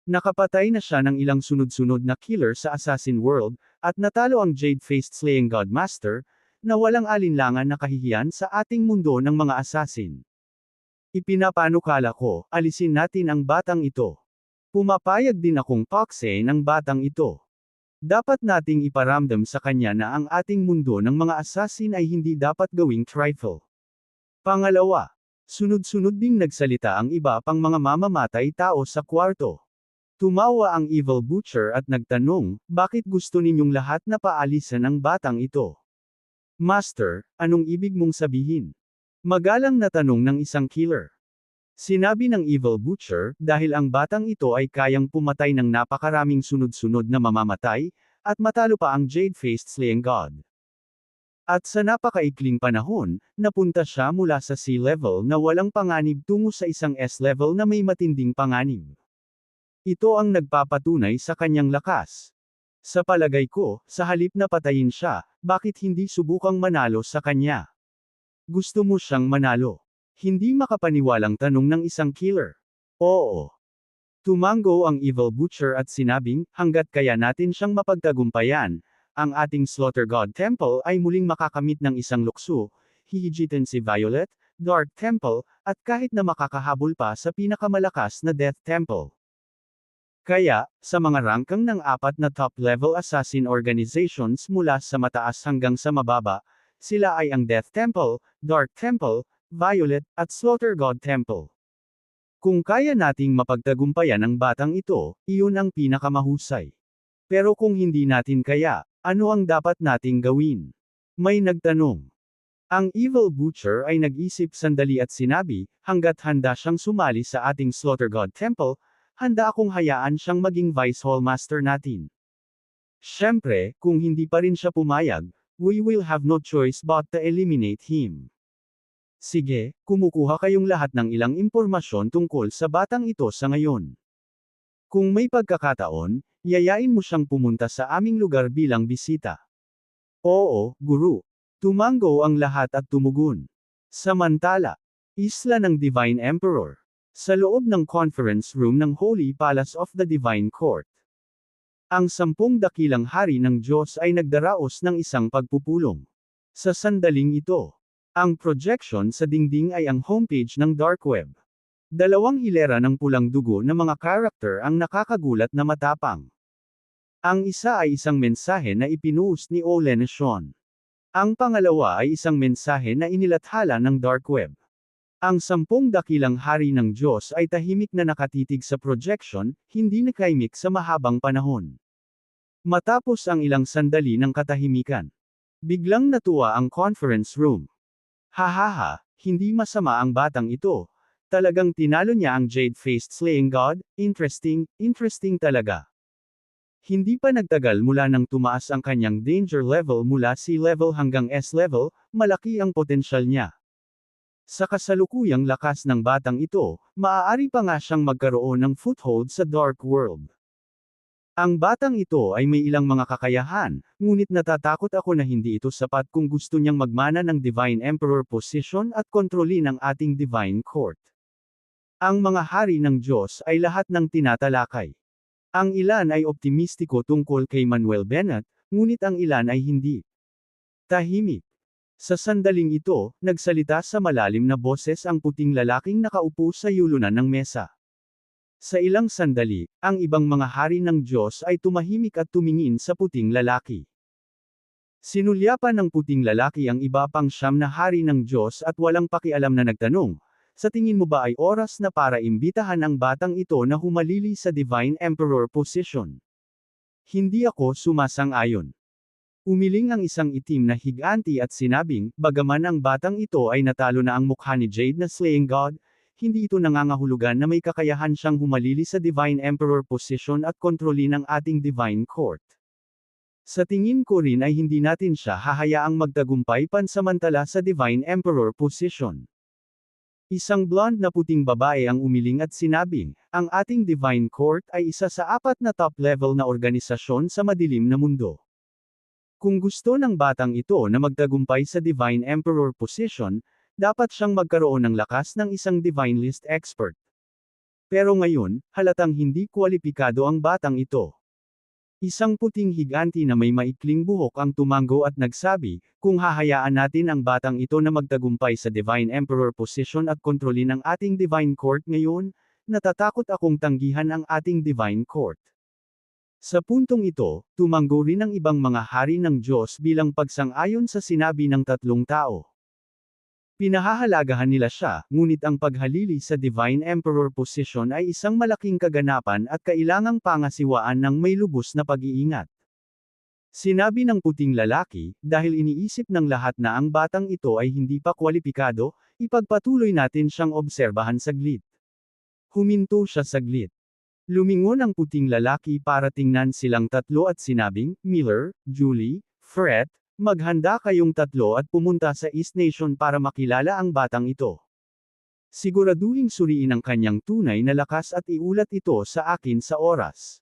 Nakapatay na siya ng ilang sunod-sunod na killer sa Assassin World, at natalo ang Jade-Faced Slaying God Master, na walang alinlangan na kahihiyan sa ating mundo ng mga assassin. Ipinapanukala ko, alisin natin ang batang ito. Pumapayag din akong pakse ng batang ito. Dapat nating iparamdam sa kanya na ang ating mundo ng mga assassin ay hindi dapat gawing trifle. Pangalawa, sunod-sunod ding nagsalita ang iba pang mga mamamatay tao sa kwarto. Tumawa ang Evil Butcher at nagtanong, "Bakit gusto ninyong lahat na paalisan ang batang ito?" "Master, anong ibig mong sabihin?" Magalang na tanong ng isang killer. Sinabi ng Evil Butcher, dahil ang batang ito ay kayang pumatay ng napakaraming sunod-sunod na mamamatay, at matalo pa ang Jade-Faced Slaying God. At sa napakaikling panahon, napunta siya mula sa sea level na walang panganib tungo sa isang S-level na may matinding panganib. Ito ang nagpapatunay sa kanyang lakas. Sa palagay ko, sa halip na patayin siya, bakit hindi subukang manalo sa kanya? Gusto mo siyang manalo? Hindi makapaniwalang tanong ng isang killer. Oo. Tumango ang Evil Butcher at sinabing, hanggat kaya natin siyang mapagtagumpayan, ang ating Slaughter God Temple ay muling makakamit ng isang lukso, hihigitan si Violet, Dark Temple, at kahit na makakahabol pa sa pinakamalakas na Death Temple. Kaya, sa mga rangkang ng 4 na top-level assassin organizations mula sa mataas hanggang sa mababa, sila ay ang Death Temple, Dark Temple, Violet, at Slaughter God Temple. Kung kaya nating mapagtagumpayan ang batang ito, iyon ang pinakamahusay. Pero kung hindi natin kaya, ano ang dapat nating gawin? May nagtanong. Ang Evil Butcher ay nag-isip sandali at sinabi, hanggat handa siyang sumali sa ating Slaughter God Temple, handa akong hayaan siyang maging Vice Hall Master natin. Siyempre, kung hindi pa rin siya pumayag, we will have no choice but to eliminate him. Sige, kumukuha kayong lahat ng ilang impormasyon tungkol sa batang ito sa ngayon. Kung may pagkakataon, yayain mo siyang pumunta sa aming lugar bilang bisita. Oo, guru. Tumango ang lahat at tumugon. Samantala, isla ng Divine Emperor. Sa loob ng conference room ng Holy Palace of the Divine Court. Ang 10 dakilang hari ng Diyos ay nagdaraos ng isang pagpupulong. Sa sandaling ito, ang projection sa dingding ay ang homepage ng dark web. Dalawang hilera ng pulang dugo na mga character ang nakakagulat na matapang. Ang isa ay isang mensahe na ipinost ni Ole Nation. Ang pangalawa ay isang mensahe na inilathala ng dark web. Ang 10 dakilang hari ng Diyos ay tahimik na nakatitig sa projection, hindi nakaimik sa mahabang panahon. Matapos ang ilang sandali ng katahimikan, biglang natuwa ang conference room. Hahaha, hindi masama ang batang ito. Talagang tinalo niya ang Jade-Faced Slaying God, interesting talaga. Hindi pa nagtagal mula nang tumaas ang kanyang danger level mula C level hanggang S level, malaki ang potensyal niya. Sa kasalukuyang lakas ng batang ito, maaari pa nga siyang magkaroon ng foothold sa dark world. Ang batang ito ay may ilang mga kakayahan, ngunit natatakot ako na hindi ito sapat kung gusto niyang magmana ng Divine Emperor position at kontrolin ang ating Divine Court. Ang mga hari ng Diyos ay lahat ng tinatalakay. Ang ilan ay optimistiko tungkol kay Manuel Bennett, ngunit ang ilan ay hindi. Tahimik. Sa sandaling ito, nagsalita sa malalim na boses ang puting lalaking nakaupo sa yulunan ng mesa. Sa ilang sandali, ang ibang mga hari ng Diyos ay tumahimik at tumingin sa puting lalaki. Sinulyapan ng puting lalaki ang iba pang 9 na hari ng Diyos at walang pakialam na nagtanong, sa tingin mo ba ay oras na para imbitahan ang batang ito na humalili sa Divine Emperor position? Hindi ako sumasang-ayon. Umiling ang isang itim na higanti at sinabing, bagaman ang batang ito ay natalo na ang mukha ni Jade na Slaying God, hindi ito nangangahulugan na may kakayahan siyang humalili sa Divine Emperor position at kontrolin ang ating Divine Court. Sa tingin ko rin ay hindi natin siya hahayaang magtagumpay pansamantala sa Divine Emperor position. Isang blonde na puting babae ang umiling at sinabing, ang ating Divine Court ay isa sa 4 na top-level na organisasyon sa madilim na mundo. Kung gusto ng batang ito na magtagumpay sa Divine Emperor position, dapat siyang magkaroon ng lakas ng isang Divine List expert. Pero ngayon, halatang hindi kwalipikado ang batang ito. Isang puting higanti na may maikling buhok ang tumango at nagsabi, kung hahayaan natin ang batang ito na magtagumpay sa Divine Emperor position at kontrolin ang ating Divine Court ngayon, natatakot akong tanggihan ang ating Divine Court. Sa puntong ito, tumango rin ang ibang mga hari ng Diyos bilang pagsang-ayon sa sinabi ng 3 tao. Pinahahalagahan nila siya, ngunit ang paghalili sa Divine Emperor position ay isang malaking kaganapan at kailangang pangasiwaan ng may lubos na pag-iingat. Sinabi ng puting lalaki, dahil iniisip ng lahat na ang batang ito ay hindi pa kwalipikado, ipagpatuloy natin siyang obserbahan saglit. Huminto siya saglit. Lumingon ang puting lalaki para tingnan silang 3 at sinabing, Miller, Julie, Fred, maghanda kayong 3 at pumunta sa East Nation para makilala ang batang ito. Siguraduhing suriin ang kanyang tunay na lakas at iulat ito sa akin sa oras.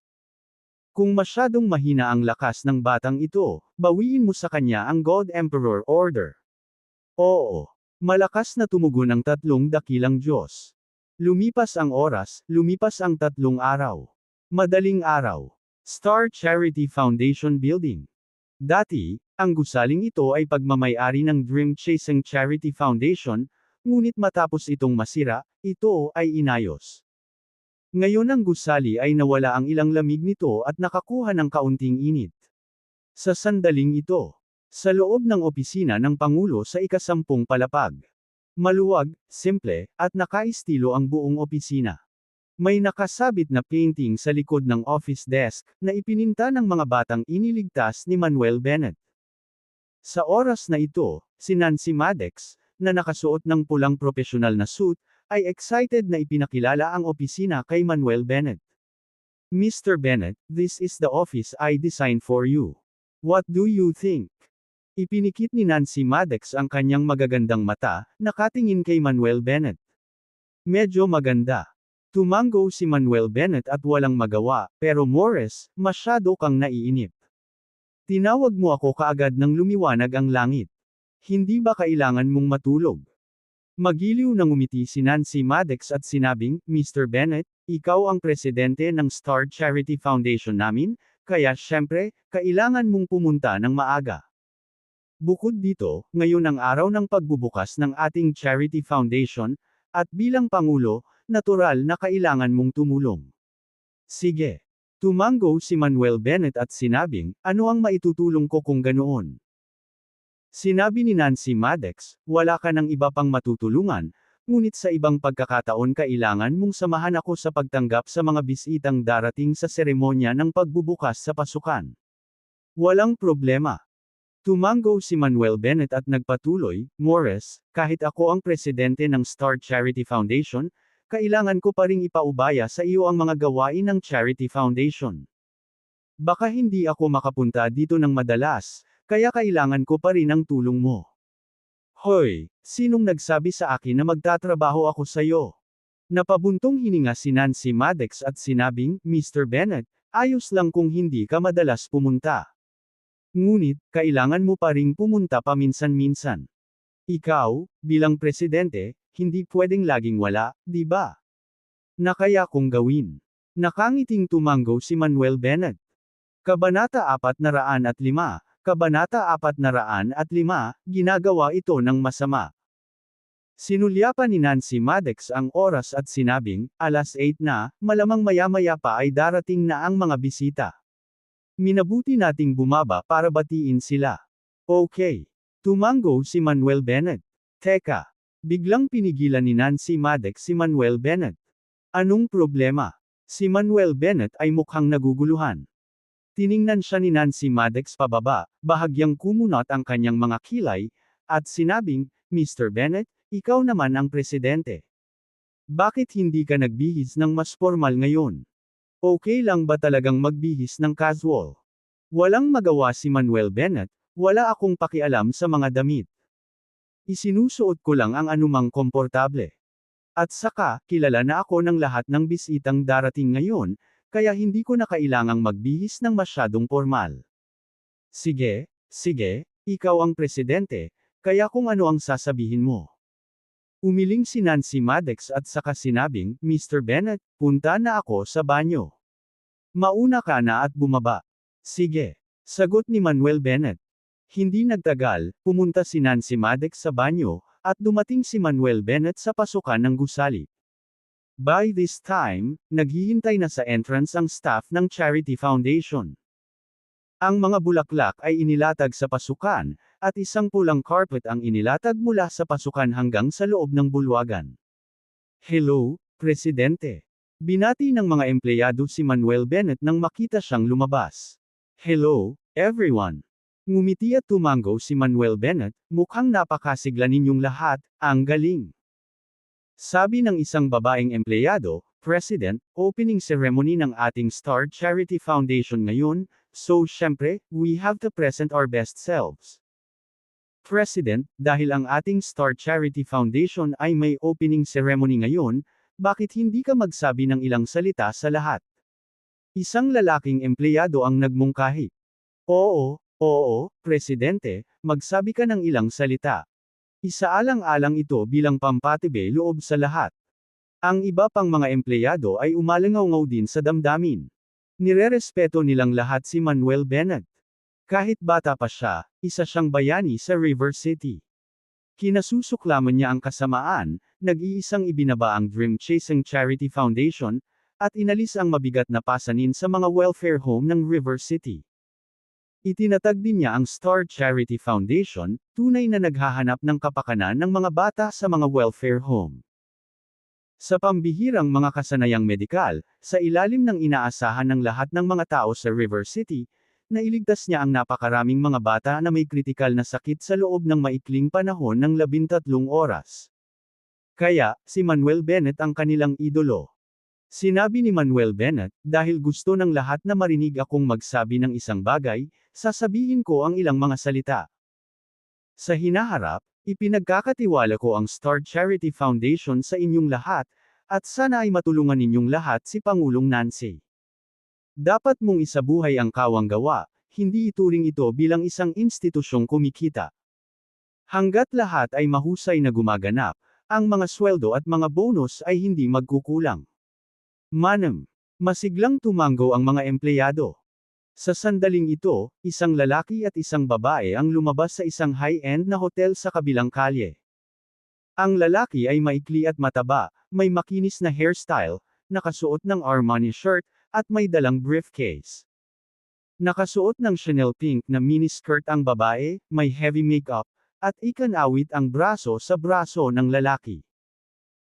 Kung masyadong mahina ang lakas ng batang ito, bawiin mo sa kanya ang God Emperor Order. Oo. Malakas na tumugon ang 3 dakilang Diyos. Lumipas ang oras, lumipas ang 3 araw. Madaling araw. Star Charity Foundation Building. Dati, ang gusaling ito ay pagmamay-ari ng Dream Chasing Charity Foundation, ngunit matapos itong masira, ito ay inayos. Ngayon ang gusali ay nawala ang ilang lamig nito at nakakuha ng kaunting init. Sa sandaling ito, sa loob ng opisina ng Pangulo sa ika-10 palapag. Maluwag, simple, at nakaistilo ang buong opisina. May nakasabit na painting sa likod ng office desk, na ipininta ng mga batang iniligtas ni Manuel Bennett. Sa oras na ito, si Nancy Maddox, na nakasuot ng pulang profesional na suit, ay excited na ipinakilala ang opisina kay Manuel Bennett. Mr. Bennett, this is the office I designed for you. What do you think? Ipinikit ni Nancy Maddox ang kanyang magagandang mata, nakatingin kay Manuel Bennett. Medyo maganda. Tumango si Manuel Bennett at walang magawa, pero Morris, masyado kang naiinip. Tinawag mo ako kaagad nang lumiwanag ang langit. Hindi ba kailangan mong matulog? Magiliw na ngumiti si Nancy Maddox at sinabing, Mr. Bennett, ikaw ang presidente ng Star Charity Foundation namin, kaya syempre, kailangan mong pumunta ng maaga. Bukod dito, ngayon ang araw ng pagbubukas ng ating Charity Foundation, at bilang Pangulo, natural na kailangan mong tumulong. Sige. Tumango si Manuel Bennett at sinabing, ano ang maitutulong ko kung ganoon? Sinabi ni Nancy Maddox, wala ka ng iba pang matutulungan, ngunit sa ibang pagkakataon kailangan mong samahan ako sa pagtanggap sa mga bisitang darating sa seremonya ng pagbubukas sa pasukan. Walang problema. Tumango si Manuel Bennett at nagpatuloy, Morris, kahit ako ang presidente ng Star Charity Foundation, kailangan ko pa ring ipaubaya sa iyo ang mga gawain ng Charity Foundation. Baka hindi ako makapunta dito ng madalas, kaya kailangan ko pa rin ang tulong mo. Hoy, sinong nagsabi sa akin na magtatrabaho ako sa iyo? Napabuntong hininga si Nancy Maddox at sinabing, Mr. Bennett, ayos lang kung hindi ka madalas pumunta. Ngunit, kailangan mo pa ring pumunta paminsan-minsan. Ikaw, bilang presidente, hindi pwedeng laging wala, di ba? Na kaya kong gawin. Nakangiting tumango si Manuel Bennett. Kabanata 405, Kabanata 405, ginagawa ito ng masama. Sinulyapan ni Nancy Maddox ang oras at sinabing, alas 8 na, malamang maya-maya pa ay darating na ang mga bisita. Minabuti nating bumaba para batiin sila. Okay. Tumango si Manuel Bennett. Teka. Biglang pinigilan ni Nancy Maddox si Manuel Bennett. Anong problema? Si Manuel Bennett ay mukhang naguguluhan. Tiningnan siya ni Nancy Maddox pababa, bahagyang kumunot ang kanyang mga kilay, at sinabing, Mr. Bennett, ikaw naman ang presidente. Bakit hindi ka nagbihis ng mas formal ngayon? Okay lang ba talagang magbihis ng casual? Walang magawa si Manuel Bennett, wala akong pakialam sa mga damit. Isinusuot ko lang ang anumang komportable. At saka, kilala na ako ng lahat ng bisitang darating ngayon, kaya hindi ko na kailangang magbihis ng masyadong formal. Sige, ikaw ang presidente, kaya kung ano ang sasabihin mo. Umiling si Nancy Maddox at saka sinabing, Mr. Bennett, punta na ako sa banyo. Mauna ka na at bumaba. Sige. Sagot ni Manuel Bennett. Hindi nagtagal, pumunta si Nancy Maddox sa banyo, at dumating si Manuel Bennett sa pasukan ng gusali. By this time, naghihintay na sa entrance ang staff ng Charity Foundation. Ang mga bulaklak ay inilatag sa pasukan, at isang pulang carpet ang inilatag mula sa pasukan hanggang sa loob ng bulwagan. Hello, Presidente. Binati ng mga empleyado si Manuel Bennett nang makita siyang lumabas. Hello, everyone. Ngumiti at tumango si Manuel Bennett, mukhang napakasigla ninyong lahat, ang galing. Sabi ng isang babaeng empleyado, President, opening ceremony ng ating Star Charity Foundation ngayon, so syempre, we have to present our best selves. President, dahil ang ating Star Charity Foundation ay may opening ceremony ngayon, bakit hindi ka magsabi ng ilang salita sa lahat? Isang lalaking empleyado ang nagmungkahi. Oo, Presidente, magsabi ka ng ilang salita. Isaalang-alang ito bilang pampatibe loob sa lahat. Ang iba pang mga empleyado ay umalangaw-ngaw din sa damdamin. Nirerespeto nilang lahat si Manuel Bennett. Kahit bata pa siya, isa siyang bayani sa River City. Kinasusuklaman niya ang kasamaan, nag-iisang ibinaba ang Dream Chasing Charity Foundation, at inalis ang mabigat na pasanin sa mga welfare home ng River City. Itinatag din niya ang Star Charity Foundation, tunay na naghahanap ng kapakanan ng mga bata sa mga welfare home. Sa pambihirang mga kasanayang medikal, sa ilalim ng inaasahan ng lahat ng mga tao sa River City, nailigtas niya ang napakaraming mga bata na may kritikal na sakit sa loob ng maikling panahon ng 13 oras. Kaya, si Manuel Bennett ang kanilang idolo. Sinabi ni Manuel Bennett, dahil gusto ng lahat na marinig akong magsabi ng isang bagay, sasabihin ko ang ilang mga salita. Sa hinaharap, ipinagkakatiwala ko ang Star Charity Foundation sa inyong lahat, at sana ay matulungan ninyong lahat si Pangulong Nancy. Dapat mong isabuhay ang kawang gawa, hindi ituring ito bilang isang institusyong kumikita. Hanggat lahat ay mahusay na gumaganap, Ang mga sweldo at mga bonus ay hindi magkukulang. Manam. Masiglang tumango ang mga empleyado. Sa sandaling ito, isang lalaki at isang babae ang lumabas sa isang high-end na hotel sa kabilang kalye. Ang lalaki ay maikli at mataba, may makinis na hairstyle, nakasuot ng Armani shirt, at may dalang briefcase. Nakasuot ng Chanel pink na miniskirt ang babae, may heavy makeup, at ikanawit ang braso sa braso ng lalaki.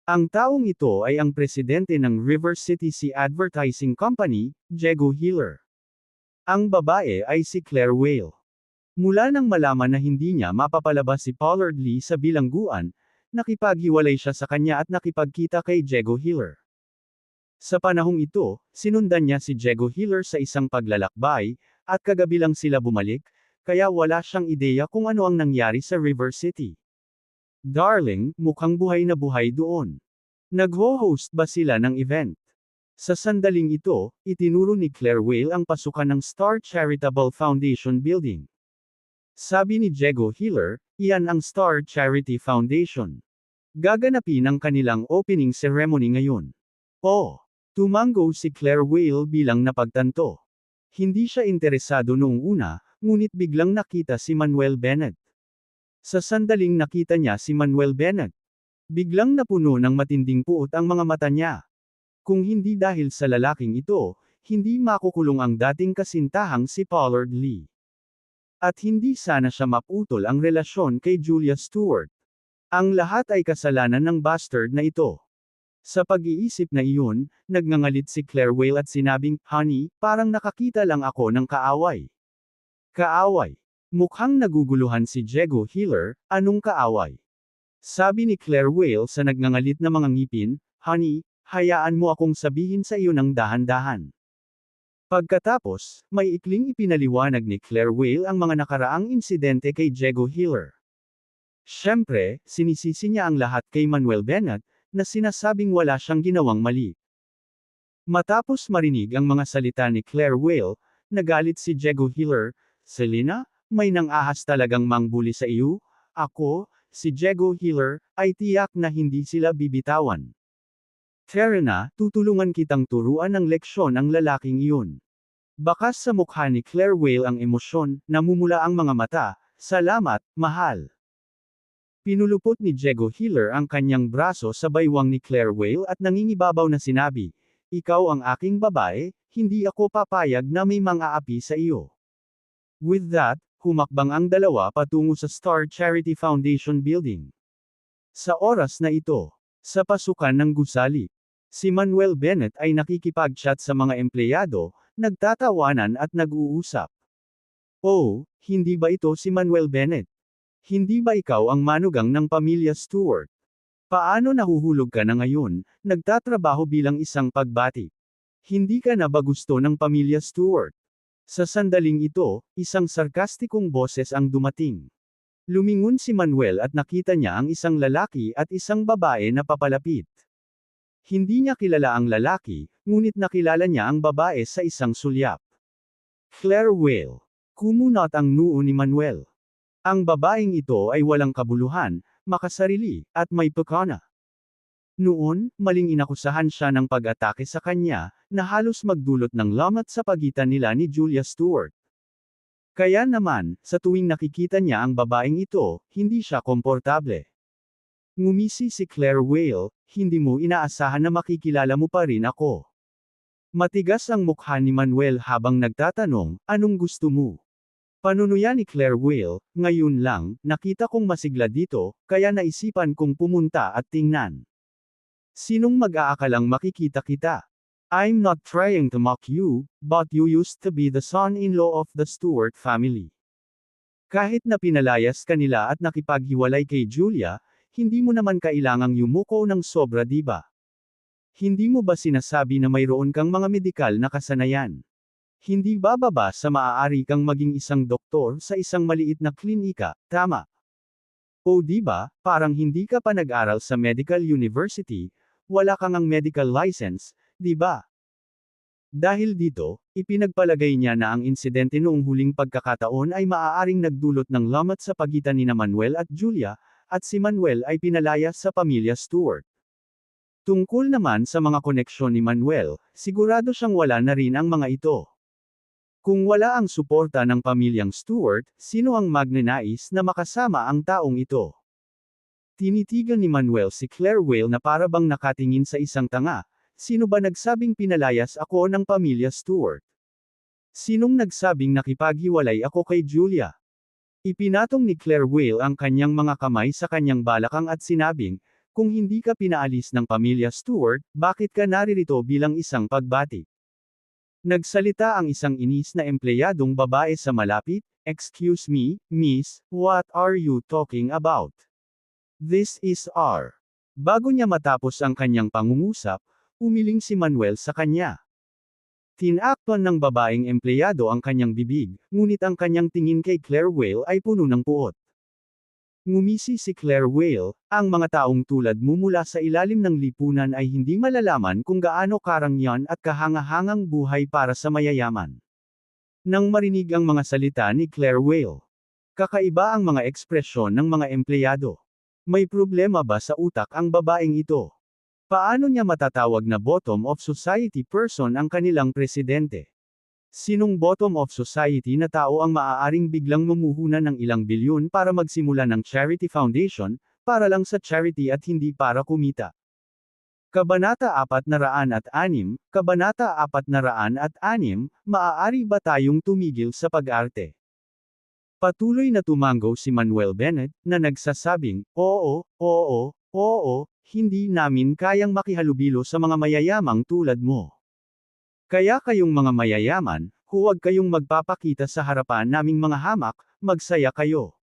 Ang taong ito ay ang presidente ng River City Sea Advertising Company, Diego Hiller. Ang babae ay si Claire Whale. Mula nang malaman na hindi niya mapapalabas si Pollard Lee sa bilangguan, nakipaghiwalay siya sa kanya at nakipagkita kay Diego Hiller. Sa panahong ito, sinundan niya si Diego Hiller sa isang paglalakbay, at kagabi lang sila bumalik, kaya wala siyang ideya kung ano ang nangyari sa River City. Darling, mukhang buhay na buhay doon. Nagho-host ba sila ng event? Sa sandaling ito, itinuro ni Claire Whale ang pasukan ng Star Charitable Foundation Building. Sabi ni Diego Hiller, iyan ang Star Charity Foundation. Gaganapin ang kanilang opening ceremony ngayon. Oh! Tumango si Claire Whale bilang napagtanto. Hindi siya interesado noong una, ngunit biglang nakita si Manuel Bennett. Sa sandaling nakita niya si Manuel Bennett, biglang napuno ng matinding puot ang mga mata niya. Kung hindi dahil sa lalaking ito, hindi makukulong ang dating kasintahang si Pollard Lee. At hindi sana siya maputol ang relasyon kay Julia Stewart. Ang lahat ay kasalanan ng bastard na ito. Sa pag-iisip na iyon, nagngangalit si Claire Whale at sinabing, "Honey, parang nakakita lang ako ng kaaway." Kaaway. Mukhang naguguluhan si Diego Hiller, anong kaaway? Sabi ni Claire Whale sa nagngangalit na mga ngipin, "Honey, hayaan mo akong sabihin sa iyo ng dahan-dahan." Pagkatapos, may ikling ipinaliwanag ni Claire Whale ang mga nakaraang insidente kay Diego Hiller. Siyempre, sinisisi niya ang lahat kay Manuel Bennett, na sinasabing wala siyang ginawang mali. Matapos marinig ang mga salita ni Claire Whale, nagalit si Diego Hiller, "Selena, may nang-ahas talagang mangbuli sa iyo? Ako, si Diego Hiller, ay tiyak na hindi sila bibitawan. Tara na, tutulungan kitang turuan ng leksyon ang lalaking iyon." Bakas sa mukha ni Claire Whale ang emosyon, namumula ang mga mata, "Salamat, mahal." Pinulupot ni Diego Hiller ang kanyang braso sa baywang ni Claire Whale at nangingibabaw na sinabi, "Ikaw ang aking babae, hindi ako papayag na may mang-aapi sa iyo." With that, humakbang ang dalawa patungo sa Star Charity Foundation Building. Sa oras na ito, sa pasukan ng gusali, si Manuel Bennett ay nakikipag-chat sa mga empleyado, nagtatawanan at nag-uusap. "Oh, hindi ba ito si Manuel Bennett? Hindi ba ikaw ang manugang ng pamilya Stewart? Paano nahuhulog ka na ngayon, nagtatrabaho bilang isang pagbati? Hindi ka na ba gusto ng pamilya Stewart?" Sa sandaling ito, isang sarkastikong boses ang dumating. Lumingon si Manuel at nakita niya ang isang lalaki at isang babae na papalapit. Hindi niya kilala ang lalaki, ngunit nakilala niya ang babae sa isang sulyap. Claire Whale. Kumunot ang noo ni Manuel. Ang babaeng ito ay walang kabuluhan, makasarili, at may pakana. Noon, maling inakusahan siya ng pag-atake sa kanya, na halos magdulot ng lamat sa pagitan nila ni Julia Stewart. Kaya naman, sa tuwing nakikita niya ang babaeng ito, hindi siya komportable. Ngumisi si Claire Whale, "Hindi mo inaasahan na makikilala mo pa rin ako." Matigas ang mukha ni Manuel habang nagtatanong, "Anong gusto mo?" Panunuya ni Claire Whale, "Ngayon lang, nakita kong masigla dito, kaya naisipan kong pumunta at tingnan. Sinong mag-aakalang makikita kita? I'm not trying to mock you, but you used to be the son-in-law of the Stewart family. Kahit na pinalayas ka nila at nakipaghiwalay kay Julia, hindi mo naman kailangang yumuko ng sobra, di ba? Hindi mo ba sinasabi na mayroon kang mga medikal na kasanayan? Hindi ba baba sa maaari kang maging isang doktor sa isang maliit na klinika, tama? O di ba, parang hindi ka pa nag-aral sa medical university, wala kang ang medical license, di ba?" Dahil dito, ipinagpalagay niya na ang insidente noong huling pagkakataon ay maaaring nagdulot ng lamat sa pagitan ni Manuel at Julia, at si Manuel ay pinalaya sa pamilya Stewart. Tungkol naman sa mga koneksyon ni Manuel, sigurado siyang wala na rin ang mga ito. Kung wala ang suporta ng pamilyang Stewart, sino ang magnanais na makasama ang taong ito? Tinitigan ni Manuel si Claire Whale na para bang nakatingin sa isang tanga. Sino ba nagsabing pinalayas ako ng pamilya Stewart? Sinong nagsabing nakipaghiwalay ako kay Julia? Ipinatong ni Claire Whale ang kanyang mga kamay sa kanyang balakang at sinabing, kung hindi ka pinaalis ng pamilya Stewart, bakit ka naririto bilang isang pagbati? Nagsalita ang isang inis na empleyadong babae sa malapit, "Excuse me, miss, what are you talking about? This is our." Bago niya matapos ang kanyang pangungusap, umiling si Manuel sa kanya. Tinakpan ng babaeng empleyado ang kanyang bibig, ngunit ang kanyang tingin kay Claire Whale ay puno ng puot. Ngumisi si Claire Whale, ang mga taong tulad mo mula sa ilalim ng lipunan ay hindi malalaman kung gaano karangyan at kahangahangang buhay para sa mayayaman. Nang marinig ang mga salita ni Claire Whale, kakaiba ang mga ekspresyon ng mga empleyado. May problema ba sa utak ang babaeng ito? Paano niya matatawag na bottom of society person ang kanilang presidente? Sinong bottom of society na tao ang maaaring biglang mumuhunan ng ilang bilyon para magsimula ng charity foundation, para lang sa charity at hindi para kumita? Kabanata 406, Kabanata 406, maaari ba tayong tumigil sa pag-arte? Patuloy na tumango si Manuel Bennett, na nagsasabing, oo, hindi namin kayang makihalubilo sa mga mayayamang tulad mo. Kaya kayong mga mayayaman, huwag kayong magpapakita sa harapan naming mga hamak, magsaya kayo.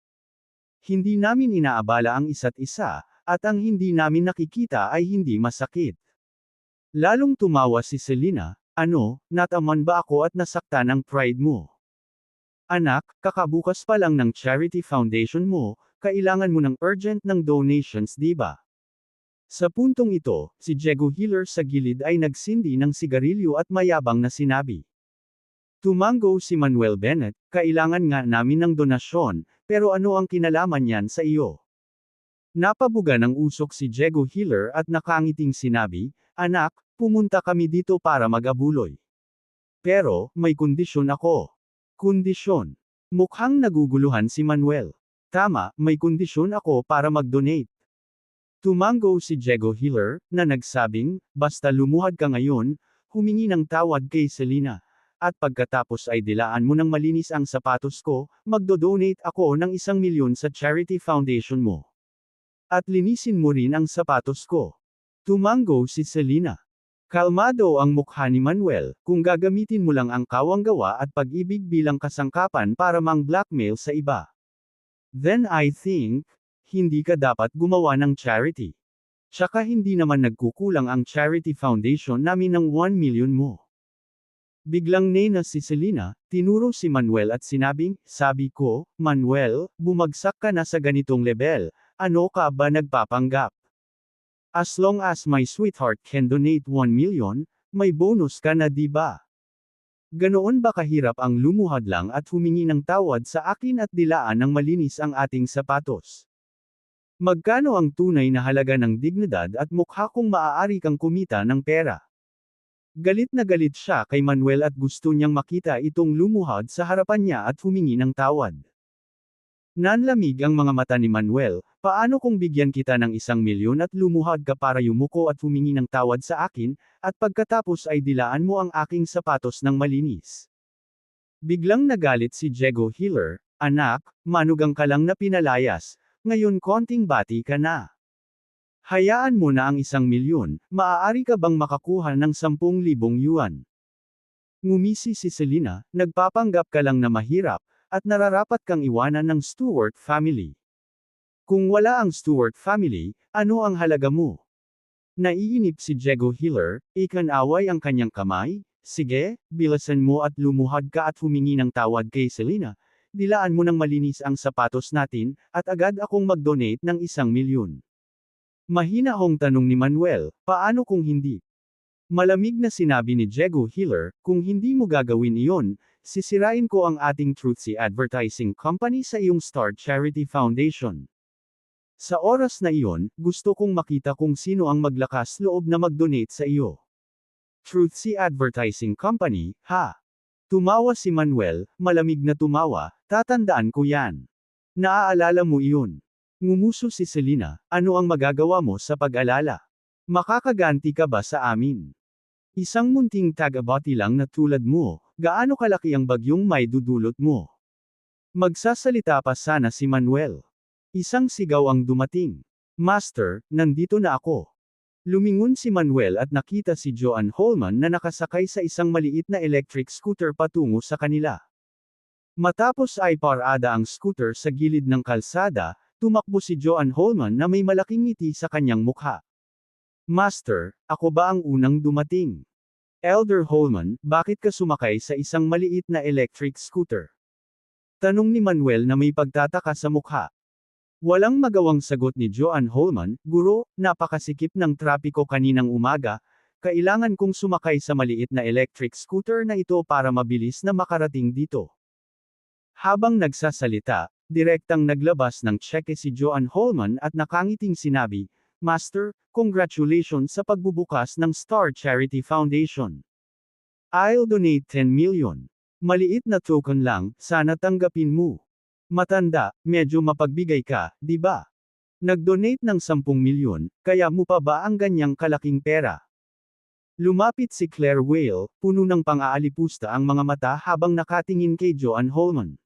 Hindi namin inaabala ang isa't isa, at ang hindi namin nakikita ay hindi masakit. Lalong tumawa si Selena, nataman ba ako at nasaktan ang pride mo? Anak, kakabukas pa lang ng charity foundation mo, kailangan mo ng urgent ng donations, di ba? Sa puntong ito, si Diego Hiller sa gilid ay nagsindi ng sigarilyo at mayabang na sinabi. Tumango si Manuel Bennett, kailangan nga namin ng donasyon, pero ano ang kinalaman niyan sa iyo? Napabuga ng usok si Diego Hiller at nakangiting sinabi, anak, pumunta kami dito para mag-abuloy. Pero, may kondisyon ako. Kondisyon. Mukhang naguguluhan si Manuel. Tama, may kondisyon ako para mag-donate. Tumango si Diego Hiller, na nagsabing, basta lumuhad ka ngayon, humingi ng tawad kay Selena, at pagkatapos ay dilaan mo ng malinis ang sapatos ko, magdo-donate ako ng 1,000,000 sa charity foundation mo. At linisin mo rin ang sapatos ko. Tumango si Selena. Kalmado ang mukha ni Manuel, kung gagamitin mo lang ang kawanggawa at pag-ibig bilang kasangkapan para mang-blackmail sa iba. Then I think, hindi ka dapat gumawa ng charity. Tsaka hindi naman nagkukulang ang charity foundation namin ng 1,000,000 mo. Biglang nena si Selena, tinuro si Manuel at sinabing, sabi ko, Manuel, bumagsak ka na sa ganitong level, ano ka ba nagpapanggap? As long as my sweetheart can donate 1,000,000, may bonus ka na di ba? Ganoon ba kahirap ang lumuhad lang at humingi ng tawad sa akin at dilaan ng malinis ang ating sapatos? Magkano ang tunay na halaga ng dignidad at mukha kung maaari kang kumita ng pera? Galit na galit siya kay Manuel at gusto niyang makita itong lumuhad sa harapan niya at humingi ng tawad. Nanlamig ang mga mata ni Manuel, paano kung bigyan kita ng 1,000,000 at lumuhad ka para yumuko at humingi ng tawad sa akin, at pagkatapos ay dilaan mo ang aking sapatos ng malinis? Biglang nagalit si Diego Hiller, anak, manugang ka lang na pinalayas, ngayon konting bati ka na. Hayaan mo na ang 1,000,000, maaari ka bang makakuha ng 10,000 yuan? Ngumisi si Selena, nagpapanggap ka lang na mahirap, at nararapat kang iwanan ng Stewart family. Kung wala ang Stewart family, ano ang halaga mo? Naiinip si Diego Hiller, ikanaway ang kanyang kamay, sige, bilasan mo at lumuhad ka at humingi ng tawad kay Selena, dilaan mo ng malinis ang sapatos natin, at agad akong mag-donate ng 1,000,000. Mahinahong tanong ni Manuel, paano kung hindi? Malamig na sinabi ni Diego Hiller, kung hindi mo gagawin iyon, sisirain ko ang ating Truthsy Advertising Company sa iyong Star Charity Foundation. Sa oras na iyon, gusto kong makita kung sino ang maglakas loob na mag-donate sa iyo. Truthsy Advertising Company, ha? Tumawa si Manuel, malamig na tumawa, tatandaan ko yan. Naaalala mo iyon. Ngumuso si Selena, ano ang magagawa mo sa pag-alala? Makakaganti ka ba sa amin? Isang munting tagabati lang na tulad mo, gaano kalaki ang bagyong may dudulot mo? Magsasalita pa sana si Manuel. Isang sigaw ang dumating. Master, nandito na ako. Lumingon si Manuel at nakita si Joan Holman na nakasakay sa isang maliit na electric scooter patungo sa kanila. Matapos ay parada ang scooter sa gilid ng kalsada, tumakbo si Joan Holman na may malaking ngiti sa kanyang mukha. Master, ako ba ang unang dumating? Elder Holman, bakit ka sumakay sa isang maliit na electric scooter? Tanong ni Manuel na may pagtataka sa mukha. Walang magawang sagot ni Joan Holman, Guro, napakasikip ng trapiko kaninang umaga, kailangan kong sumakay sa maliit na electric scooter na ito para mabilis na makarating dito. Habang nagsasalita, direktang naglabas ng tseke si Joan Holman at nakangiting sinabi, Master, congratulations sa pagbubukas ng Star Charity Foundation. I'll donate 10 million. Maliit na token lang, sana tanggapin mo. Matanda, medyo mapagbigay ka, di ba? Nag-donate ng 10 milyon, kaya mo pa ba ang ganyang kalaking pera? Lumapit si Claire Whale, puno ng pang-aalipusta ang mga mata habang nakatingin kay Joan Holman.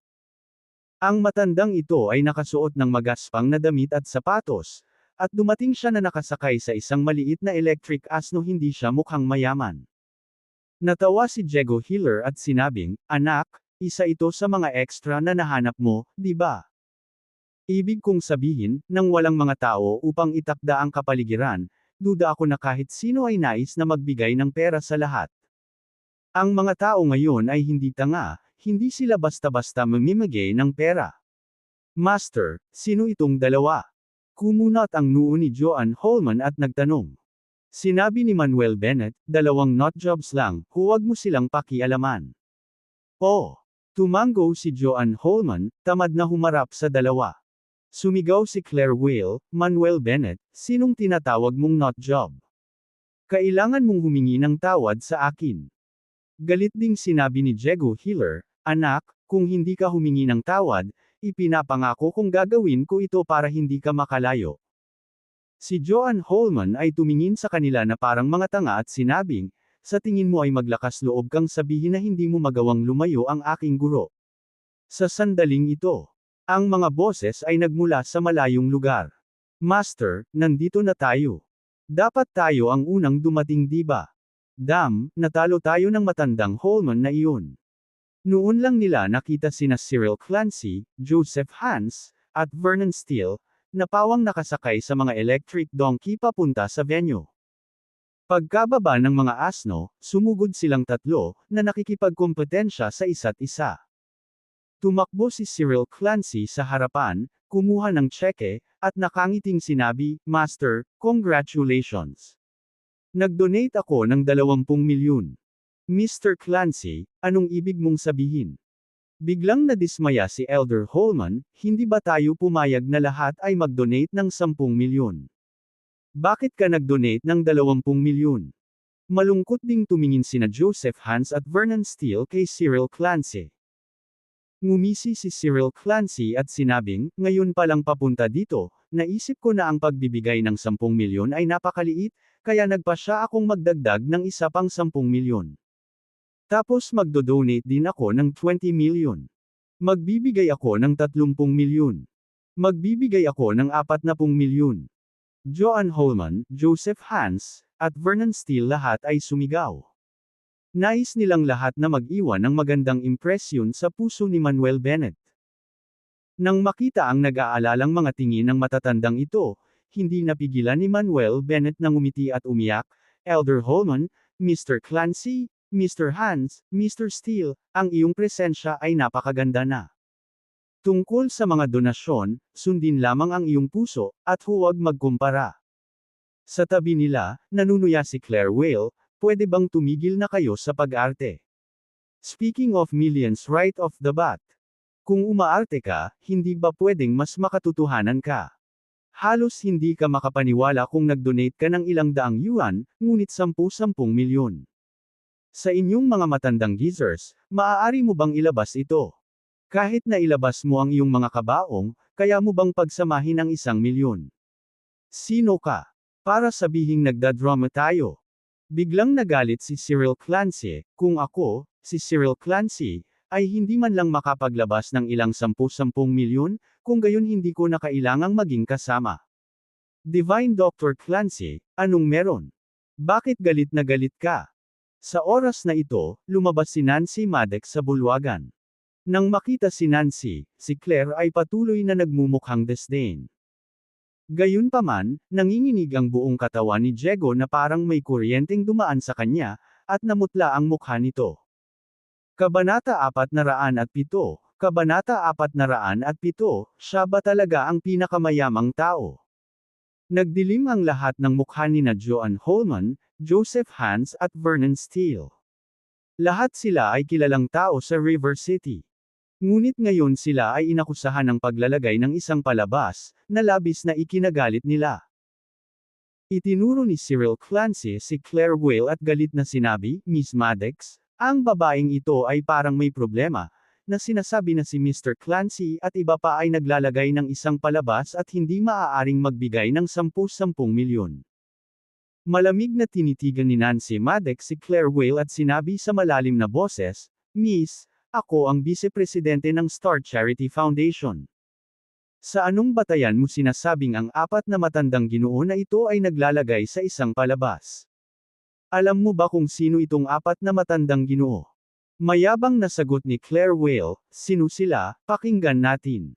Ang matandang ito ay nakasuot ng magaspang na damit at sapatos, at dumating siya na nakasakay sa isang maliit na electric asno hindi siya mukhang mayaman. Natawa si Diego Hiller at sinabing, Anak, isa ito sa mga extra na nahanap mo, di ba? Ibig kong sabihin, nang walang mga tao upang itakda ang kapaligiran, duda ako na kahit sino ay nais na magbigay ng pera sa lahat. Ang mga tao ngayon ay hindi tanga, hindi sila basta-basta mamimigay ng pera. Master, sino itong dalawa? Kumunat ang noo ni Joan Holman at nagtanong. Sinabi ni Manuel Bennett, 2 nutjobs lang, huwag mo silang pakialaman. Oh! Tumango si Joan Holman, tamad na humarap sa dalawa. Sumigaw si Claire Whale, Manuel Bennett, sinong tinatawag mong nutjob? Kailangan mong humingi ng tawad sa akin. Galit ding sinabi ni Diego Hiller, Anak, kung hindi ka humingi ng tawad, ipinapangako kong gagawin ko ito para hindi ka makalayo. Si Joan Holman ay tumingin sa kanila na parang mga tanga at sinabing, sa tingin mo ay maglakas loob kang sabihin na hindi mo magawang lumayo ang aking guro. Sa sandaling ito, ang mga boses ay nagmula sa malayong lugar. Master, nandito na tayo. Dapat tayo ang unang dumating diba? Natalo tayo ng matandang Holman na iyon. Noon lang nila nakita sina Cyril Clancy, Joseph Hans, at Vernon Steele, na pawang nakasakay sa mga electric donkey papunta sa venue. Pagkababa ng mga asno, sumugod silang tatlo, na nakikipagkompetensya sa isa't isa. Tumakbo si Cyril Clancy sa harapan, kumuha ng tseke, at nakangiting sinabi, Master, congratulations. Nag-donate ako ng 20 milyon. Mr. Clancy, anong ibig mong sabihin? Biglang nadismaya si Elder Holman, hindi ba tayo pumayag na lahat ay mag-donate ng 10 milyon? Bakit ka nag-donate ng 20 milyon? Malungkot ding tumingin sina Joseph Hans at Vernon Steele kay Cyril Clancy. Ngumisi si Cyril Clancy at sinabing, ngayon pa lang papunta dito, naisip ko na ang pagbibigay ng 10 milyon ay napakaliit, kaya nagpasya akong magdagdag ng isa pang 10 milyon. Tapos magdo-donate din ako ng 20 milyon. Magbibigay ako ng 30 milyon. Magbibigay ako ng 40 milyon. Joan Holman, Joseph Hans, at Vernon Steele lahat ay sumigaw. Nais nilang lahat na mag-iwan ng magandang impresyon sa puso ni Manuel Bennett. Nang makita ang nag-aalalang mga tingin ng matatandang ito, hindi napigilan ni Manuel Bennett na ngumiti at umiyak, Elder Holman, Mr. Clancy, Mr. Hans, Mr. Steele, ang iyong presensya ay napakaganda na. Tungkol sa mga donasyon, sundin lamang ang iyong puso, at huwag magkumpara. Sa tabi nila, nanunuya si Claire Whale, pwede bang tumigil na kayo sa pag-arte? Speaking of millions right off the bat. Kung umaarte ka, hindi ba pwedeng mas makatotohanan ka? Halos hindi ka makapaniwala kung nag-donate ka ng ilang daang yuan, ngunit 10 milyon. Sa inyong mga matandang geezers, maaari mo bang ilabas ito? Kahit na ilabas mo ang iyong mga kabaong, kaya mo bang pagsamahin ang 1 milyon? Sino ka? Para sabihing nagdadrama tayo. Biglang nagalit si Cyril Clancy, kung ako, si Cyril Clancy, ay hindi man lang makapaglabas ng ilang 10 milyon, kung gayon hindi ko na kailangang maging kasama. Divine Dr. Clancy, anong meron? Bakit galit na galit ka? Sa oras na ito, lumabas si Nancy Maddox sa bulwagan. Nang makita si Nancy, si Claire ay patuloy na nagmumukhang disdain. Gayunpaman, nanginginig ang buong katawan ni Diego na parang may kuryenteng dumaan sa kanya, at namutla ang mukha nito. Kabanata 407, Kabanata 407, siya ba talaga ang pinakamayamang tao? Nagdilim ang lahat ng mukha ni na Joan Holman, Joseph Hans at Vernon Steele. Lahat sila ay kilalang tao sa River City. Ngunit ngayon sila ay inakusahan ng paglalagay ng isang palabas, na labis na ikinagalit nila. Itinuro ni Cyril Clancy si Claire Whale at galit na sinabi, Miss Maddox, ang babaeng ito ay parang may problema, na sinasabi na si Mr. Clancy at iba pa ay naglalagay ng isang palabas at hindi maaaring magbigay ng 10 milyon. Malamig na tinitigan ni Nancy Maddox si Claire Whale at sinabi sa malalim na boses, Miss, ako ang vice-presidente ng Star Charity Foundation. Sa anong batayan mo sinasabing ang 4 na matandang ginoo na ito ay naglalagay sa isang palabas? Alam mo ba kung sino itong 4 na matandang ginoo? Mayabang na sagot ni Claire Whale, sino sila, pakinggan natin.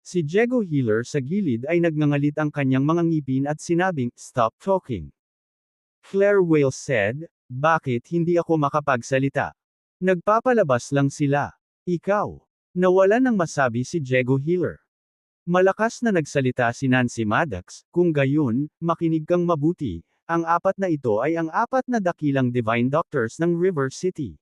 Si Diego Healer sa gilid ay nagngangalit ang kanyang mga ngipin at sinabing, stop talking. Claire Whale said, bakit hindi ako makapagsalita? Nagpapalabas lang sila. Ikaw. Nawala nang masabi si Diego Healer. Malakas na nagsalita si Nancy Maddox, kung gayon, makinig kang mabuti, ang 4 na ito ay ang 4 na dakilang Divine Doctors ng River City.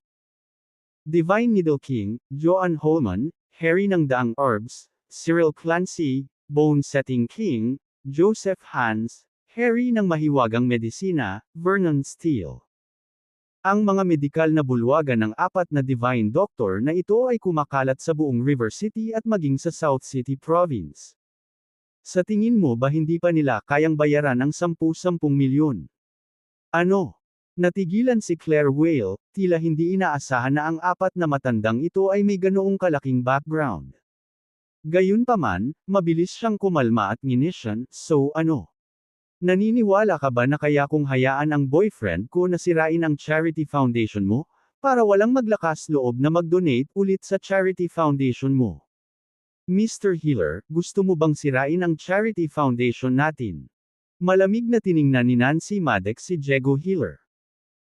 Divine Needle King, Joan Holman, Harry ng Daang Herbs, Cyril Clancy, Bone Setting King, Joseph Hans, Harry ng Mahiwagang Medisina, Vernon Steele. Ang mga medikal na bulwagan ng 4 na Divine Doctor na ito ay kumakalat sa buong River City at maging sa South City Province. Sa tingin mo ba hindi pa nila kayang bayaran ang 10 milyon? Ano? Natigilan si Claire Whale, tila hindi inaasahan na ang 4 na matandang ito ay may ganoong kalaking background. Gayunpaman, mabilis siyang kumalma at nginisyan, so ano? Naniniwala ka ba na kaya kung hayaan ang boyfriend ko na sirain ang charity foundation mo, para walang maglakas loob na mag-donate ulit sa charity foundation mo? Mr. Healer, gusto mo bang sirain ang charity foundation natin? Malamig na tiningnan ni Nancy Maddox si Diego Healer.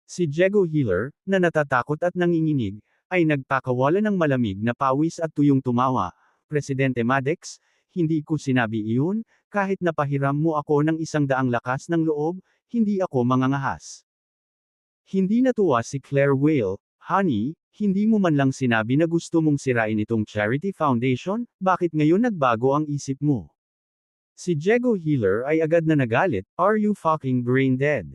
Si Diego Healer, na natatakot at nanginginig, ay nagpakawala ng malamig na pawis at tuyong tumawa, Presidente Maddox, hindi ko sinabi iyon, kahit napahiram mo ako ng 100 lakas ng loob, hindi ako mangangahas. Hindi natuwa si Claire Whale, honey, hindi mo man lang sinabi na gusto mong sirain itong charity foundation, bakit ngayon nagbago ang isip mo? Si Diego Healer ay agad na nagalit, are you fucking brain dead?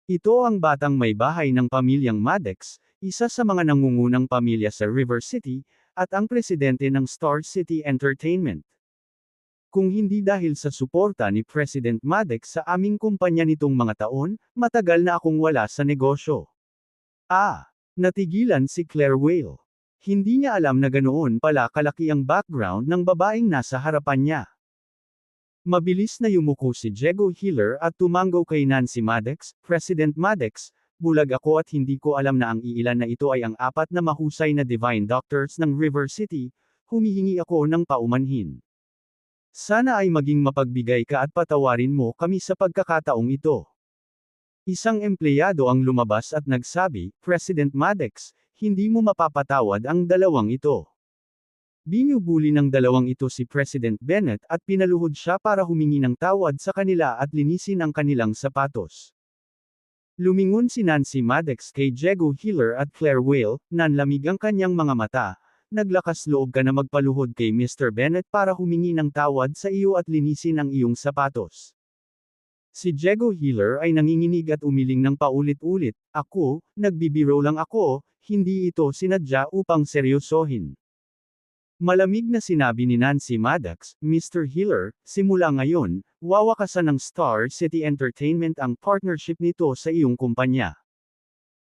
Ito ang batang may bahay ng pamilyang Maddox, isa sa mga nangungunang pamilya sa River City, at ang presidente ng Star City Entertainment. Kung hindi dahil sa suporta ni President Maddox sa aming kumpanya nitong mga taon, matagal na akong wala sa negosyo. Natigilan si Claire Whale. Hindi niya alam na ganoon pala kalaki ang background ng babaeng nasa harapan niya. Mabilis na yumuko si Diego Healer at tumango kay Nancy Maddox, President Maddox, bulag ako at hindi ko alam na ang iilan na ito ay ang 4 na mahusay na Divine Doctors ng River City, humihingi ako ng paumanhin. Sana ay maging mapagbigay ka at patawarin mo kami sa pagkakataong ito. Isang empleyado ang lumabas at nagsabi, President Maddox, hindi mo mapapatawad ang dalawang ito. Binubuli ng dalawang ito si President Bennett at pinaluhod siya para humingi ng tawad sa kanila at linisin ang kanilang sapatos. Lumingon si Nancy Maddox kay Diego Healer at Claire Whale, nanlamig ang kanyang mga mata, naglakas loob ka na magpaluhod kay Mr. Bennett para humingi ng tawad sa iyo at linisin ang iyong sapatos. Si Diego Hiller ay nanginginig at umiling ng paulit-ulit, "Ako, nagbibiro lang ako, hindi ito sinadya upang seryosohin." Malamig na sinabi ni Nancy Maddox, "Mr. Hiller, simula ngayon, wawakasan ng Star City Entertainment ang partnership nito sa iyong kumpanya.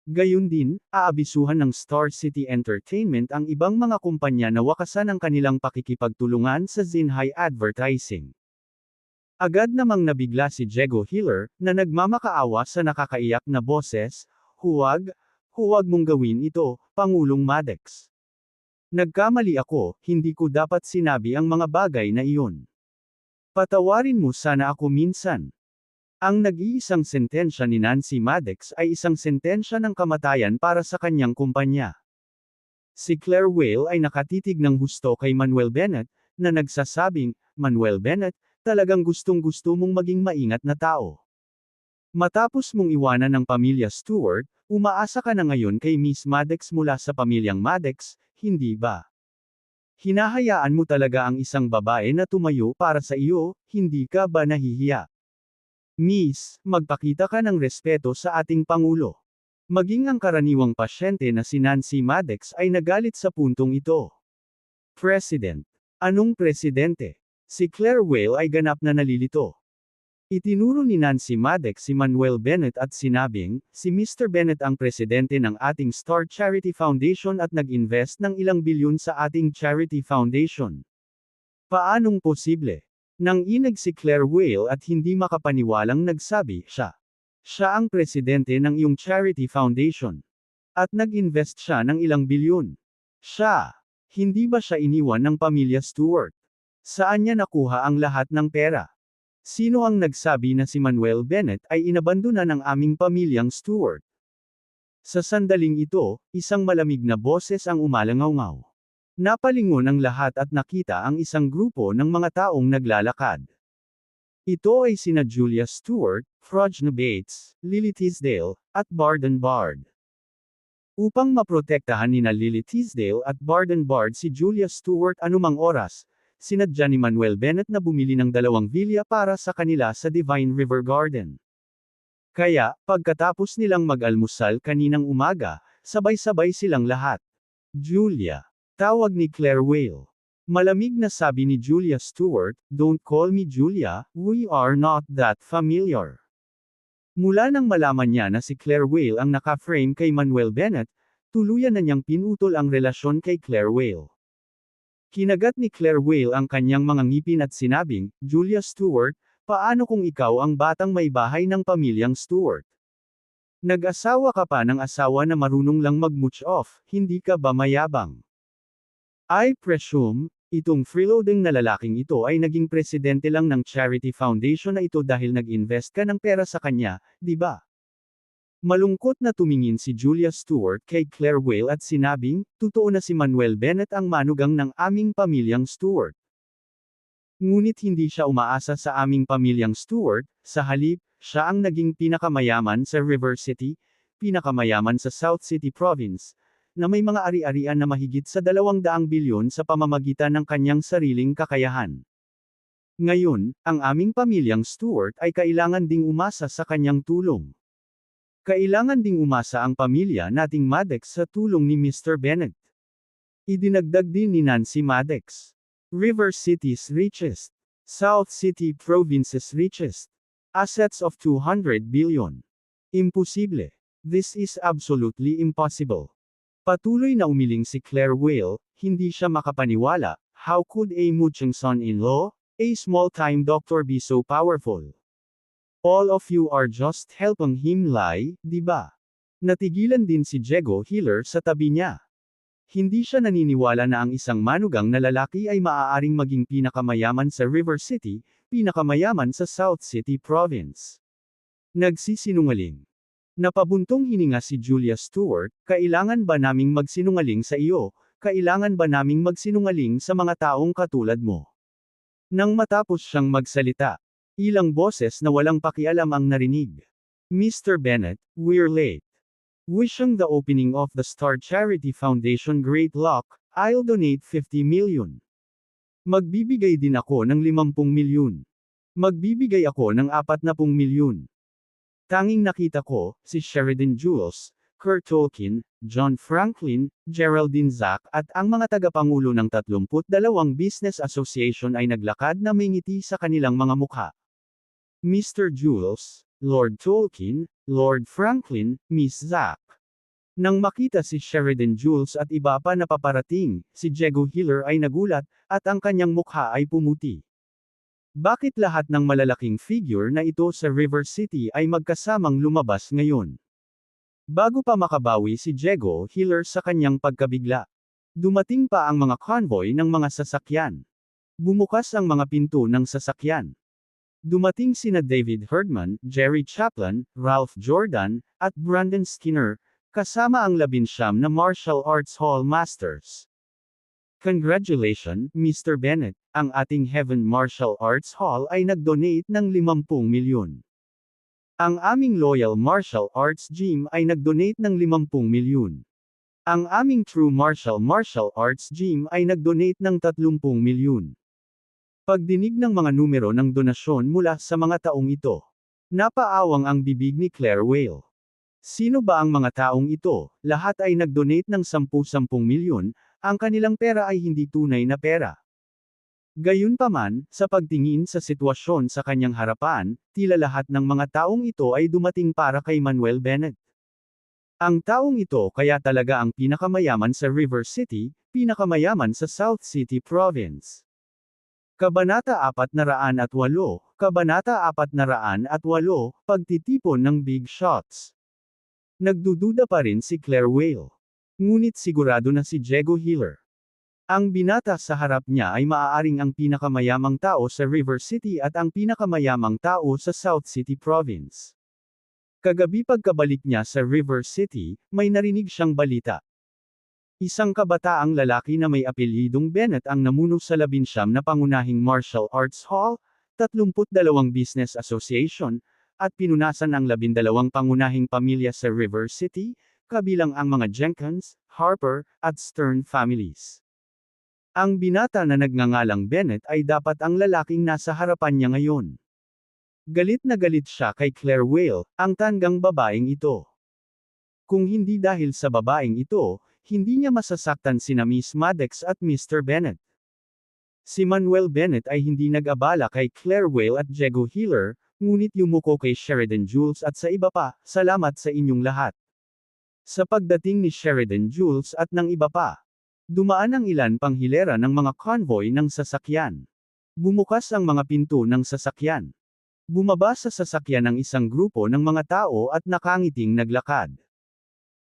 Gayon din, aabisuhan ng Star City Entertainment ang ibang mga kumpanya na wakasan ang kanilang pakikipagtulungan sa Xinhai Advertising." Agad namang nabigla si Diego Hiller, na nagmamakaawa sa nakakaiyak na boses, "Huwag mong gawin ito, Pangulong Maddox. Nagkamali ako, hindi ko dapat sinabi ang mga bagay na iyon. Patawarin mo sana ako minsan." Ang nag-iisang sentensya ni Nancy Maddox ay isang sentensya ng kamatayan para sa kanyang kumpanya. Si Claire Whale ay nakatitig ng husto kay Manuel Bennett, na nagsasabing, "Manuel Bennett, talagang gustong-gusto mong maging maingat na tao. Matapos mong iwanan ng pamilya Stewart, umaasa ka na ngayon kay Miss Maddox mula sa pamilyang Maddox, hindi ba? Hinahayaan mo talaga ang isang babae na tumayo para sa iyo, hindi ka ba nahihiya? Miss, magpakita ka ng respeto sa ating Pangulo." Maging ang karaniwang pasyente na si Nancy Maddox ay nagalit sa puntong ito. President. Anong presidente? Si Claire Whale ay ganap na nalilito. Itinuro ni Nancy Maddox si Manuel Bennett at sinabing, "Si Mr. Bennett ang presidente ng ating Star Charity Foundation at nag-invest ng ilang bilyon sa ating charity foundation. Paanong posible?" Nang inag si Claire Whale at hindi makapaniwalang nagsabi, Siya ang presidente ng iyong charity foundation. At nag-invest siya ng ilang bilyon. Hindi ba siya iniwan ng pamilya Stewart? Saan niya nakuha ang lahat ng pera? Sino ang nagsabi na si Manuel Bennett ay inabandona ng aming pamilyang Stewart?" Sa sandaling ito, isang malamig na boses ang umalangaw-ngaw. Napalingon ang lahat at nakita ang isang grupo ng mga taong naglalakad. Ito ay sina Julia Stewart, Frogna Bates, Lily Tisdale, at Barden Bard. Upang maprotektahan nina Lily Tisdale at Barden Bard si Julia Stewart anumang oras, sinadya ni Manuel Bennett na bumili ng 2 villa para sa kanila sa Divine River Garden. Kaya, pagkatapos nilang mag-almusal kaninang umaga, sabay-sabay silang lahat. "Julia." Tawag ni Claire Whale. Malamig na sabi ni Julia Stewart, "Don't call me Julia, we are not that familiar." Mula nang malaman niya na si Claire Whale ang naka-frame kay Manuel Bennett, tuluyan na niyang pinutol ang relasyon kay Claire Whale. Kinagat ni Claire Whale ang kanyang mga ngipin at sinabing, "Julia Stewart, paano kung ikaw ang batang may bahay ng pamilyang Stewart? Nag-asawa ka pa ng asawa na marunong lang mag-mooch off, hindi ka ba mayabang? I presume, itong freeloading na lalaking ito ay naging presidente lang ng charity foundation na ito dahil nag-invest ka ng pera sa kanya, di ba?" Malungkot na tumingin si Julia Stewart kay Claire Whale at sinabing, "Totoo na si Manuel Bennett ang manugang ng aming pamilyang Stewart. Ngunit hindi siya umaasa sa aming pamilyang Stewart, sa halip, siya ang naging pinakamayaman sa River City, pinakamayaman sa South City Province, na may mga ari-arian na mahigit sa 200 bilyon sa pamamagitan ng kanyang sariling kakayahan. Ngayon, ang aming pamilyang Stewart ay kailangan ding umasa sa kanyang tulong. Kailangan ding umasa ang pamilya nating Maddox sa tulong ni Mr. Bennett." Idinagdag din ni Nancy Maddox. "River City's richest. South City Province's richest. Assets of 200 billion. Imposible. This is absolutely impossible." Patuloy na umiling si Claire Whale, hindi siya makapaniwala, "How could a mooching son-in-law, a small-time doctor be so powerful? All of you are just helping him lie, di ba?" Natigilan din si Diego Hiller sa tabi niya. Hindi siya naniniwala na ang isang manugang na lalaki ay maaaring maging pinakamayaman sa River City, pinakamayaman sa South City Province. Nagsisinungaling. Napabuntong hininga si Julia Stewart, "Kailangan ba naming magsinungaling sa iyo? Kailangan ba naming magsinungaling sa mga taong katulad mo?" Nang matapos siyang magsalita, ilang boses na walang pakialam ang narinig. "Mr. Bennett, we're late. Wishing the opening of the Star Charity Foundation great luck, I'll donate 50 million. Magbibigay din ako ng 50 milyon. Magbibigay ako ng 40 milyon. Tanging nakita ko, si Sheridan Jules, Kurt Tolkien, John Franklin, Geraldine Zack at ang mga tagapangulo ng 32 Business Association ay naglakad na may ngiti sa kanilang mga mukha. Mr. Jules, Lord Tolkien, Lord Franklin, Miss Zack. Nang makita si Sheridan Jules at iba pa na paparating, si Diego Hiller ay nagulat, at ang kanyang mukha ay pumuti. Bakit lahat ng malalaking figure na ito sa River City ay magkasamang lumabas ngayon? Bago pa makabawi si Diego Hiller sa kanyang pagkabigla, dumating pa ang mga convoy ng mga sasakyan. Bumukas ang mga pinto ng sasakyan. Dumating sina David Herdman, Jerry Chaplin, Ralph Jordan, at Brandon Skinner, kasama ang 19 na martial arts hall masters. Congratulations, Mr. Bennett, ang ating Heaven Martial Arts Hall ay nag-donate ng 50 milyon. Ang aming Loyal Martial Arts Gym ay nag-donate ng 50 milyon. Ang aming True Martial Arts Gym ay nag-donate ng 30 milyon. Pagdinig ng mga numero ng donasyon mula sa mga taong ito, napaawang ang bibig ni Claire Whale. Sino ba ang mga taong ito? Lahat ay nag-donate ng 10-10 milyon, ang kanilang pera ay hindi tunay na pera. Gayunpaman, sa pagtingin sa sitwasyon sa kanyang harapan, tila lahat ng mga taong ito ay dumating para kay Manuel Bennett. Ang taong ito kaya talaga ang pinakamayaman sa River City, pinakamayaman sa South City Province. Kabanata 408, Kabanata 408, Pagtitipon ng Big Shots. Nagdududa pa rin si Claire Whale. Ngunit sigurado na si Diego Hiller. Ang binata sa harap niya ay maaaring ang pinakamayamang tao sa River City at ang pinakamayamang tao sa South City Province. Kagabi pagkabalik niya sa River City, may narinig siyang balita. Isang kabataang lalaki na may apelyidong Bennett ang namuno sa 19 na pangunahing martial arts hall, 32 business association, at pinunasan ang 12 pangunahing pamilya sa River City, kabilang ang mga Jenkins, Harper, at Stern families. Ang binata na nagngangalang Bennett ay dapat ang lalaking nasa harapan niya ngayon. Galit na galit siya kay Claire Whale, ang tandang babaeng ito. Kung hindi dahil sa babaeng ito, hindi niya masasaktan sina Miss Maddox at Mr. Bennett. Si Manuel Bennett ay hindi nag-abala kay Claire Whale at Diego Hiller, ngunit yumuko kay Sheridan Jules at sa iba pa, salamat sa inyong lahat. Sa pagdating ni Sheridan Jules at ng iba pa, dumaan ang ilan pang hilera ng mga convoy ng sasakyan. Bumukas ang mga pinto ng sasakyan. Bumaba sa sasakyan ang isang grupo ng mga tao at nakangiting naglakad.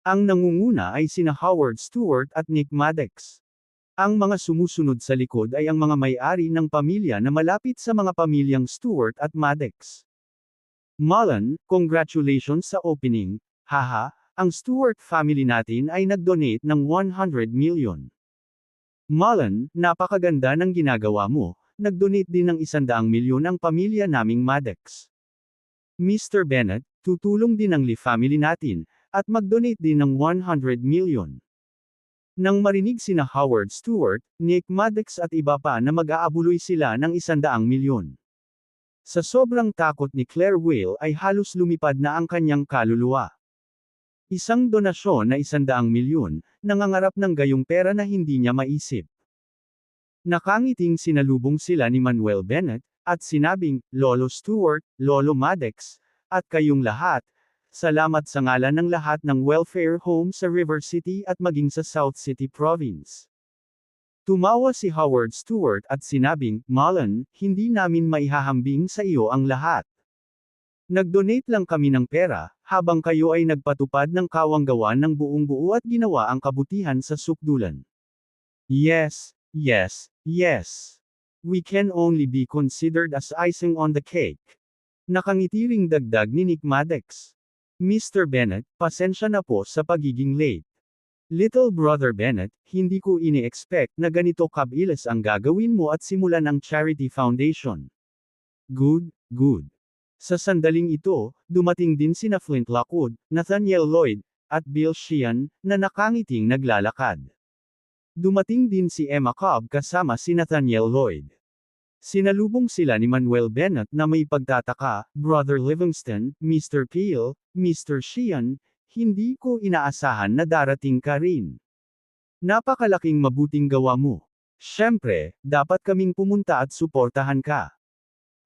Ang nangunguna ay sina Howard Stewart at Nick Maddox. Ang mga sumusunod sa likod ay ang mga may-ari ng pamilya na malapit sa mga pamilyang Stewart at Maddox. Mullen, congratulations sa opening, haha, ang Stewart family natin ay nag-donate ng 100 million. Mullen, napakaganda ng ginagawa mo, nag-donate din ng 100 milyon ang pamilya naming Maddox. Mr. Bennett, tutulong din ang Lee family natin, at mag-donate din ng 100 million. Nang marinig sina Howard Stewart, Nick Maddox at iba pa na mag-aabuloy sila ng 100 milyon. Sa sobrang takot ni Claire Whale ay halos lumipad na ang kanyang kaluluwa. Isang donasyon na 100 milyon, nangangarap ng gayong pera na hindi niya maisip. Nakangiting sinalubong sila ni Manuel Bennett, at sinabing, Lolo Stewart, Lolo Maddox, at kayong lahat, salamat sa ngalan ng lahat ng welfare home sa River City at maging sa South City Province. Tumawa si Howard Stewart at sinabing, Mullen, hindi namin maihahambing sa iyo ang lahat. Nag-donate lang kami ng pera, habang kayo ay nagpatupad ng kawanggawan ng buong buo at ginawa ang kabutihan sa sukdulan. Yes, yes, yes. We can only be considered as icing on the cake. Nakangitiring dagdag ni Nick Maddox. Mr. Bennett, pasensya na po sa pagiging late. Little Brother Bennett, hindi ko ini-expect na ganito kabilis ang gagawin mo at simulan ang charity foundation. Good, good. Sa sandaling ito, dumating din sina Flint Lockwood, Nathaniel Lloyd, at Bill Sheehan, na nakangiting naglalakad. Dumating din si Emma Cobb kasama si Nathaniel Lloyd. Sinalubong sila ni Manuel Bennett na may pagtataka, Brother Livingston, Mr. Peel, Mr. Sheehan, hindi ko inaasahan na darating ka rin. Napakalaking mabuting gawa mo. Siyempre, dapat kaming pumunta at suportahan ka.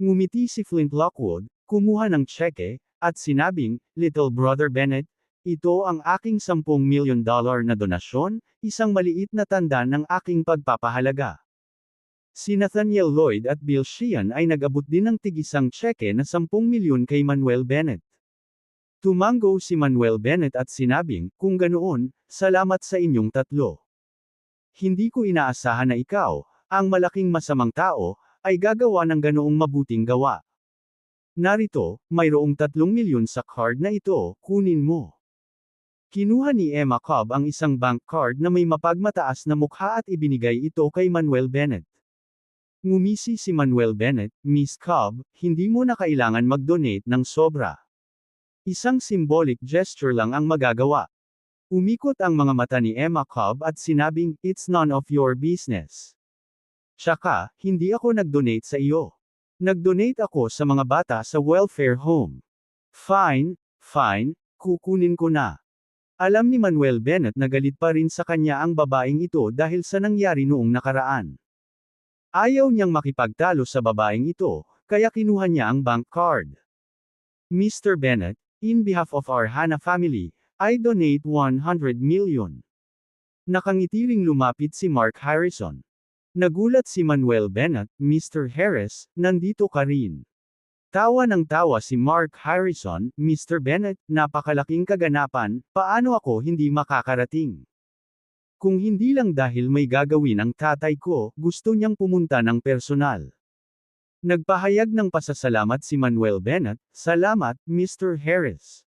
Ngumiti si Flint Lockwood, kumuha ng tseke, at sinabing, Little Brother Bennett, ito ang aking $10 million na donasyon, isang maliit na tanda ng aking pagpapahalaga. Si Nathaniel Lloyd at Bill Sheehan ay nag-abot din ng tig-isang tseke na 10 milyon kay Manuel Bennett. Tumango si Manuel Bennett at sinabing, kung ganoon, salamat sa inyong tatlo. Hindi ko inaasahan na ikaw, ang malaking masamang tao, ay gagawa ng ganoong mabuting gawa. Narito, mayroong 3 milyon sa card na ito, kunin mo. Kinuha ni Emma Cobb ang isang bank card na may mapagmataas na mukha at ibinigay ito kay Manuel Bennett. Ngumisi si Manuel Bennett, Miss Cobb, hindi mo na kailangan mag-donate ng sobra. Isang symbolic gesture lang ang magagawa. Umikot ang mga mata ni Emma Cobb at sinabing, it's none of your business. Tsaka, hindi ako nag-donate sa iyo. Nag-donate ako sa mga bata sa welfare home. Fine, kukunin ko na. Alam ni Manuel Bennett na galit pa rin sa kanya ang babaeng ito dahil sa nangyari noong nakaraan. Ayaw niyang makipagtalo sa babaeng ito, kaya kinuha niya ang bank card. Mr. Bennett, in behalf of our Hana family, I donate 100 million. Nakangitiling lumapit si Mark Harrison. Nagulat si Manuel Bennett, Mr. Harris, nandito ka rin. Tawa ng tawa si Mark Harrison, Mr. Bennett, napakalaking kaganapan, paano ako hindi makakarating? Kung hindi lang dahil may gagawin ang tatay ko, gusto niyang pumunta ng personal. Nagpahayag ng pasasalamat si Manuel Bennett, salamat, Mr. Harris.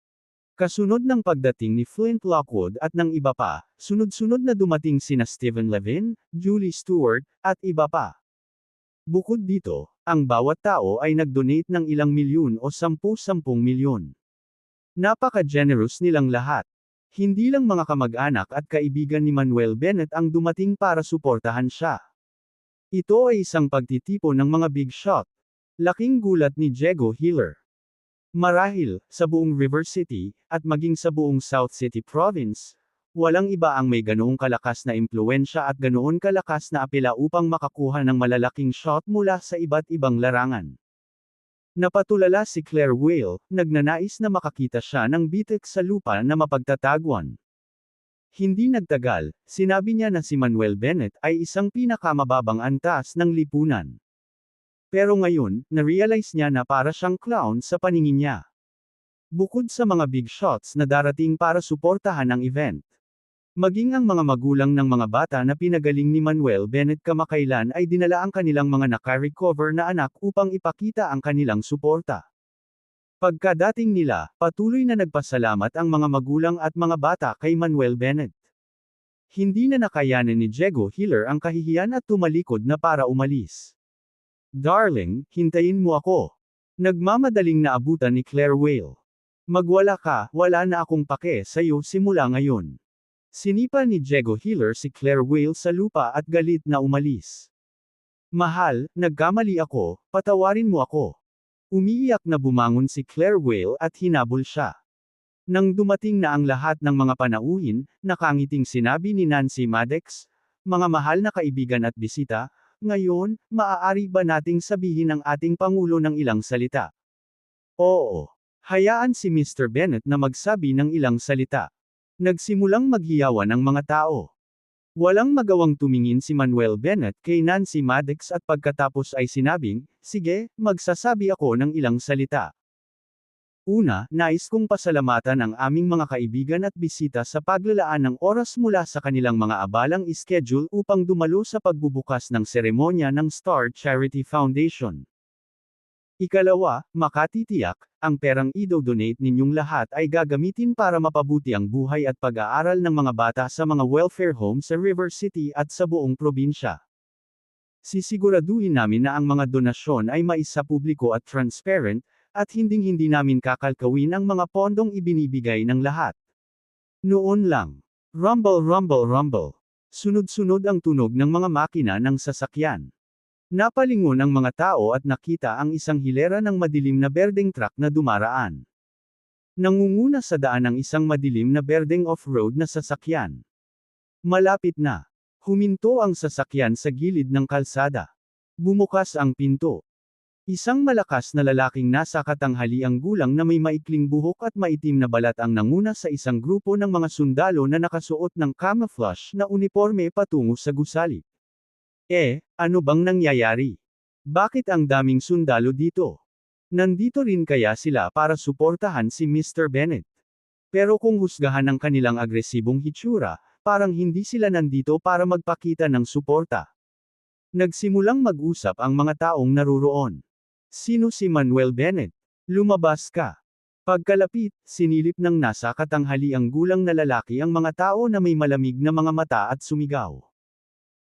Kasunod ng pagdating ni Flint Lockwood at ng iba pa, sunod-sunod na dumating sina Stephen Levin, Julie Stewart, at iba pa. Bukod dito, ang bawat tao ay nag-donate ng ilang milyon o 10-10 milyon. Napaka-generous nilang lahat. Hindi lang mga kamag-anak at kaibigan ni Manuel Bennett ang dumating para suportahan siya. Ito ay isang pagtitipon ng mga big shot. Laking gulat ni Diego Hiller. Marahil, sa buong River City, at maging sa buong South City Province, walang iba ang may ganoong kalakas na impluensya at ganoon kalakas na apela upang makakuha ng malalaking shot mula sa iba't ibang larangan. Napatulala si Claire Whale, nagnanais na makakita siya ng bitik sa lupa na mapagtatagwan. Hindi nagtagal, sinabi niya na si Manuel Bennett ay isang pinakamababang antas ng lipunan. Pero ngayon, na-realize niya na para siyang clown sa paningin niya. Bukod sa mga big shots na darating para suportahan ang event. Maging ang mga magulang ng mga bata na pinagaling ni Manuel Bennett kamakailan ay dinala ang kanilang mga naka-recover na anak upang ipakita ang kanilang suporta. Pagkadating nila, patuloy na nagpasalamat ang mga magulang at mga bata kay Manuel Bennett. Hindi na nakayanan ni Diego Hiller ang kahihiyan at tumalikod na para umalis. Darling, hintayin mo ako. Nagmamadaling naabutan ni Claire Whale. Magwala ka, wala na akong pake sa'yo simula ngayon. Sinipa ni Diego Hiller si Claire Whale sa lupa at galit na umalis. Mahal, nagkamali ako, patawarin mo ako. Umiiyak na bumangon si Claire Whale at hinabol siya. Nang dumating na ang lahat ng mga panauhin, nakangiting sinabi ni Nancy Maddox, mga mahal na kaibigan at bisita, ngayon, maaari ba nating sabihin ang ating Pangulo ng ilang salita? Oo. Hayaan si Mr. Bennett na magsabi ng ilang salita. Nagsimulang maghiyawan ang mga tao. Walang magawang tumingin si Manuel Bennett kay Nancy Maddox at pagkatapos ay sinabing, sige, magsasabi ako ng ilang salita. Una, nais kong pasalamatan ang aming mga kaibigan at bisita sa paglalaan ng oras mula sa kanilang mga abalang schedule upang dumalo sa pagbubukas ng seremonya ng Star Charity Foundation. Ikalawa, makatitiyak, ang perang i-donate ninyong lahat ay gagamitin para mapabuti ang buhay at pag-aaral ng mga bata sa mga welfare home sa River City at sa buong probinsya. Sisiguraduhin namin na ang mga donasyon ay maisapubliko at transparent, at hinding-hindi namin kakalkawin ang mga pondong ibinibigay ng lahat. Noon lang. Rumble rumble rumble. Sunod-sunod ang tunog ng mga makina ng sasakyan. Napalingon ang mga tao at nakita ang isang hilera ng madilim na berdeng truck na dumaraan. Nangunguna sa daan ang isang madilim na berdeng off-road na sasakyan. Malapit na. Huminto ang sasakyan sa gilid ng kalsada. Bumukas ang pinto. Isang malakas na lalaking nasa katanghaliang gulang na may maikling buhok at maitim na balat ang nanguna sa isang grupo ng mga sundalo na nakasuot ng camouflage na uniforme patungo sa gusali. Ano bang nangyayari? Bakit ang daming sundalo dito? Nandito rin kaya sila para suportahan si Mr. Bennett? Pero kung husgahan ang kanilang agresibong hitsura, parang hindi sila nandito para magpakita ng suporta. Nagsimulang mag-usap ang mga taong naruroon. Sino si Manuel Bennett? Lumabas ka. Pagkalapit, sinilip ng nasa katanghaliang gulang na lalaki ang mga tao na may malamig na mga mata at sumigaw.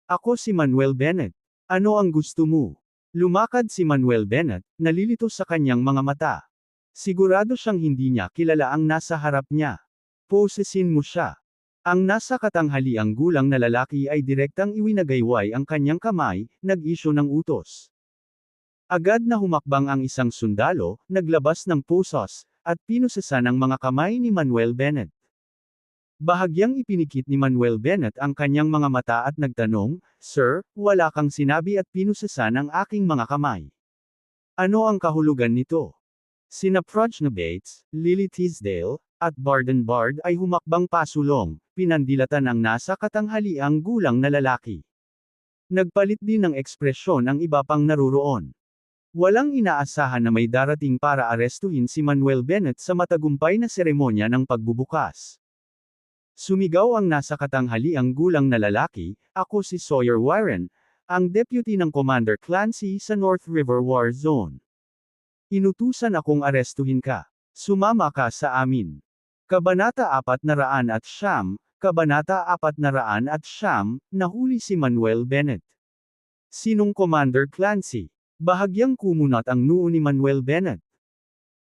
Ako si Manuel Bennett. Ano ang gusto mo? Lumakad si Manuel Bennett, nalilito sa kanyang mga mata. Sigurado siyang hindi niya kilala ang nasa harap niya. Posesin mo siya. Ang nasa katanghaliang gulang na lalaki ay direktang iwinagayway ang kanyang kamay, nag-isyo ng utos. Agad na humakbang ang isang sundalo, naglabas ng pusos, at pinusesan ang mga kamay ni Manuel Bennett. Bahagyang ipinikit ni Manuel Bennett ang kanyang mga mata at nagtanong, "Sir, wala kang sinabi at pinusesan ang aking mga kamay. Ano ang kahulugan nito?" Sina Prajna Bates, Lily Tisdale, at Barden Bard ay humakbang pasulong, pinandilatan ang nasa katanghaliang gulang na lalaki. Nagpalit din ng ekspresyon ang iba pang naruroon. Walang inaasahan na may darating para arestuhin si Manuel Bennett sa matagumpay na seremonya ng pagbubukas. Sumigaw ang nasa katanghaliang gulang na lalaki, "Ako si Sawyer Warren, ang deputy ng Commander Clancy sa North River War Zone. Inutusan akong arestuhin ka. Sumama ka sa amin." Kabanata 409, Kabanata 409, nahuli si Manuel Bennett. Sinong Commander Clancy? Bahagyang kumunat ang noo ni Manuel Bennett.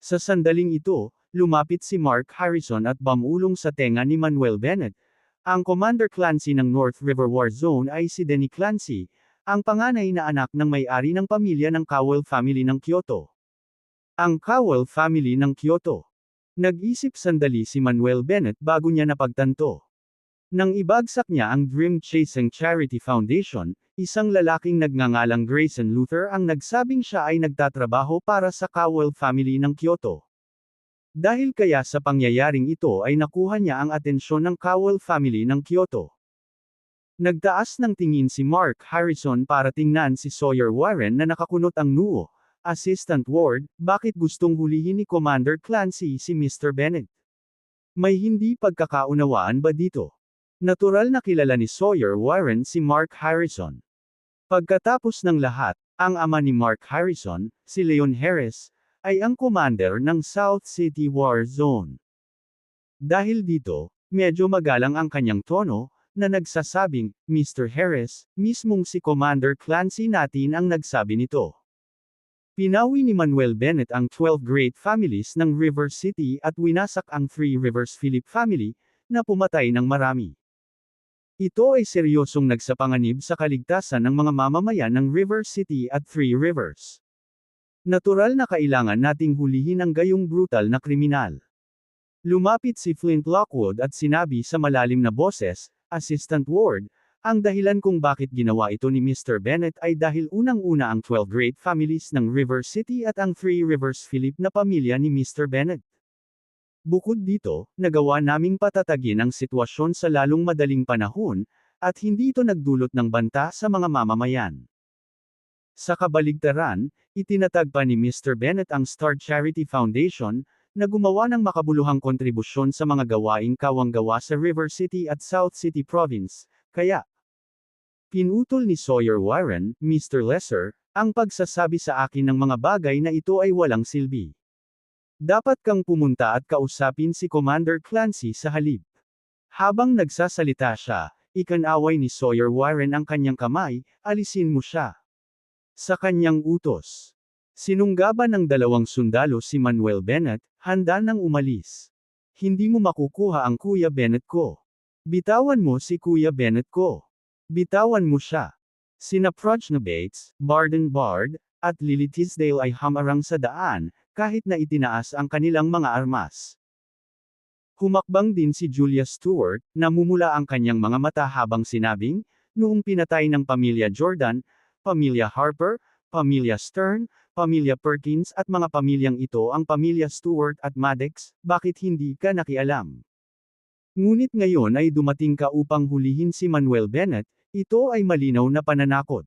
Sa sandaling ito, lumapit si Mark Harrison at bumulong sa tenga ni Manuel Bennett. Ang Commander Clancy ng North River War Zone ay si Denny Clancy, ang panganay na anak ng may-ari ng pamilya ng Cowell family ng Kyoto. Ang Cowell family ng Kyoto. Nag-isip sandali si Manuel Bennett bago niya napagtanto. Nang ibagsak niya ang Dream Chasing Charity Foundation, isang lalaking nagngangalang Grayson Luther ang nagsabing siya ay nagtatrabaho para sa Cowell family ng Kyoto. Dahil kaya sa pangyayaring ito ay nakuha niya ang atensyon ng Cowell family ng Kyoto. Nagtaas ng tingin si Mark Harrison para tingnan si Sawyer Warren na nakakunot ang noo. "Assistant Ward, bakit gustong hulihin ni Commander Clancy si Mr. Bennett? May hindi pagkakaunawaan ba dito?" Natural na kilala ni Sawyer Warren si Mark Harrison. Pagkatapos ng lahat, ang ama ni Mark Harrison, si Leon Harris, ay ang commander ng South City War Zone. Dahil dito, medyo magalang ang kanyang tono, na nagsasabing, "Mr. Harris, mismong si Commander Clancy natin ang nagsabi nito." Pinawi ni Manuel Bennett ang 12 great families ng River City at winasak ang Three Rivers Philip family, na pumatay ng marami. Ito ay seryosong nagsapanganib sa kaligtasan ng mga mamamayan ng River City at Three Rivers. Natural na kailangan nating hulihin ang gayong brutal na kriminal. Lumapit si Flint Lockwood at sinabi sa malalim na boses, "Assistant Ward, ang dahilan kung bakit ginawa ito ni Mr. Bennett ay dahil unang-una ang 12 great families ng River City at ang Three Rivers Philip na pamilya ni Mr. Bennett. Bukod dito, nagawa naming patatagin ang sitwasyon sa lalong madaling panahon, at hindi ito nagdulot ng banta sa mga mamamayan." Sa kabaligtaran, itinatag pa ni Mr. Bennett ang Star Charity Foundation, na gumawa ng makabuluhang kontribusyon sa mga gawaing kawanggawa sa River City at South City Province, kaya pinutol ni Sawyer Warren, "Mr. Lesser, ang pagsasabi sa akin ng mga bagay na ito ay walang silbi. Dapat kang pumunta at kausapin si Commander Clancy sa halip." Habang nagsasalita siya, ikinaway ni Sawyer Warren ang kanyang kamay, "Alisin mo siya." Sa kanyang utos, sinunggaban ng dalawang sundalo si Manuel Bennett, handa nang umalis. "Hindi mo makukuha ang Kuya Bennett ko. Bitawan mo si Kuya Bennett ko." Bitawan mo siya. Sina Progna Bates, Barden Bard, at Lily Tisdale ay hamarang sa daan, kahit na itinaas ang kanilang mga armas. Humakbang din si Julia Stewart, namumula ang kanyang mga mata habang sinabing, noong pinatay ng pamilya Jordan, pamilya Harper, pamilya Stern, pamilya Perkins at mga pamilyang ito ang pamilya Stewart at Maddox, bakit hindi ka nakialam? Ngunit ngayon ay dumating ka upang hulihin si Manuel Bennett, ito ay malinaw na pananakot.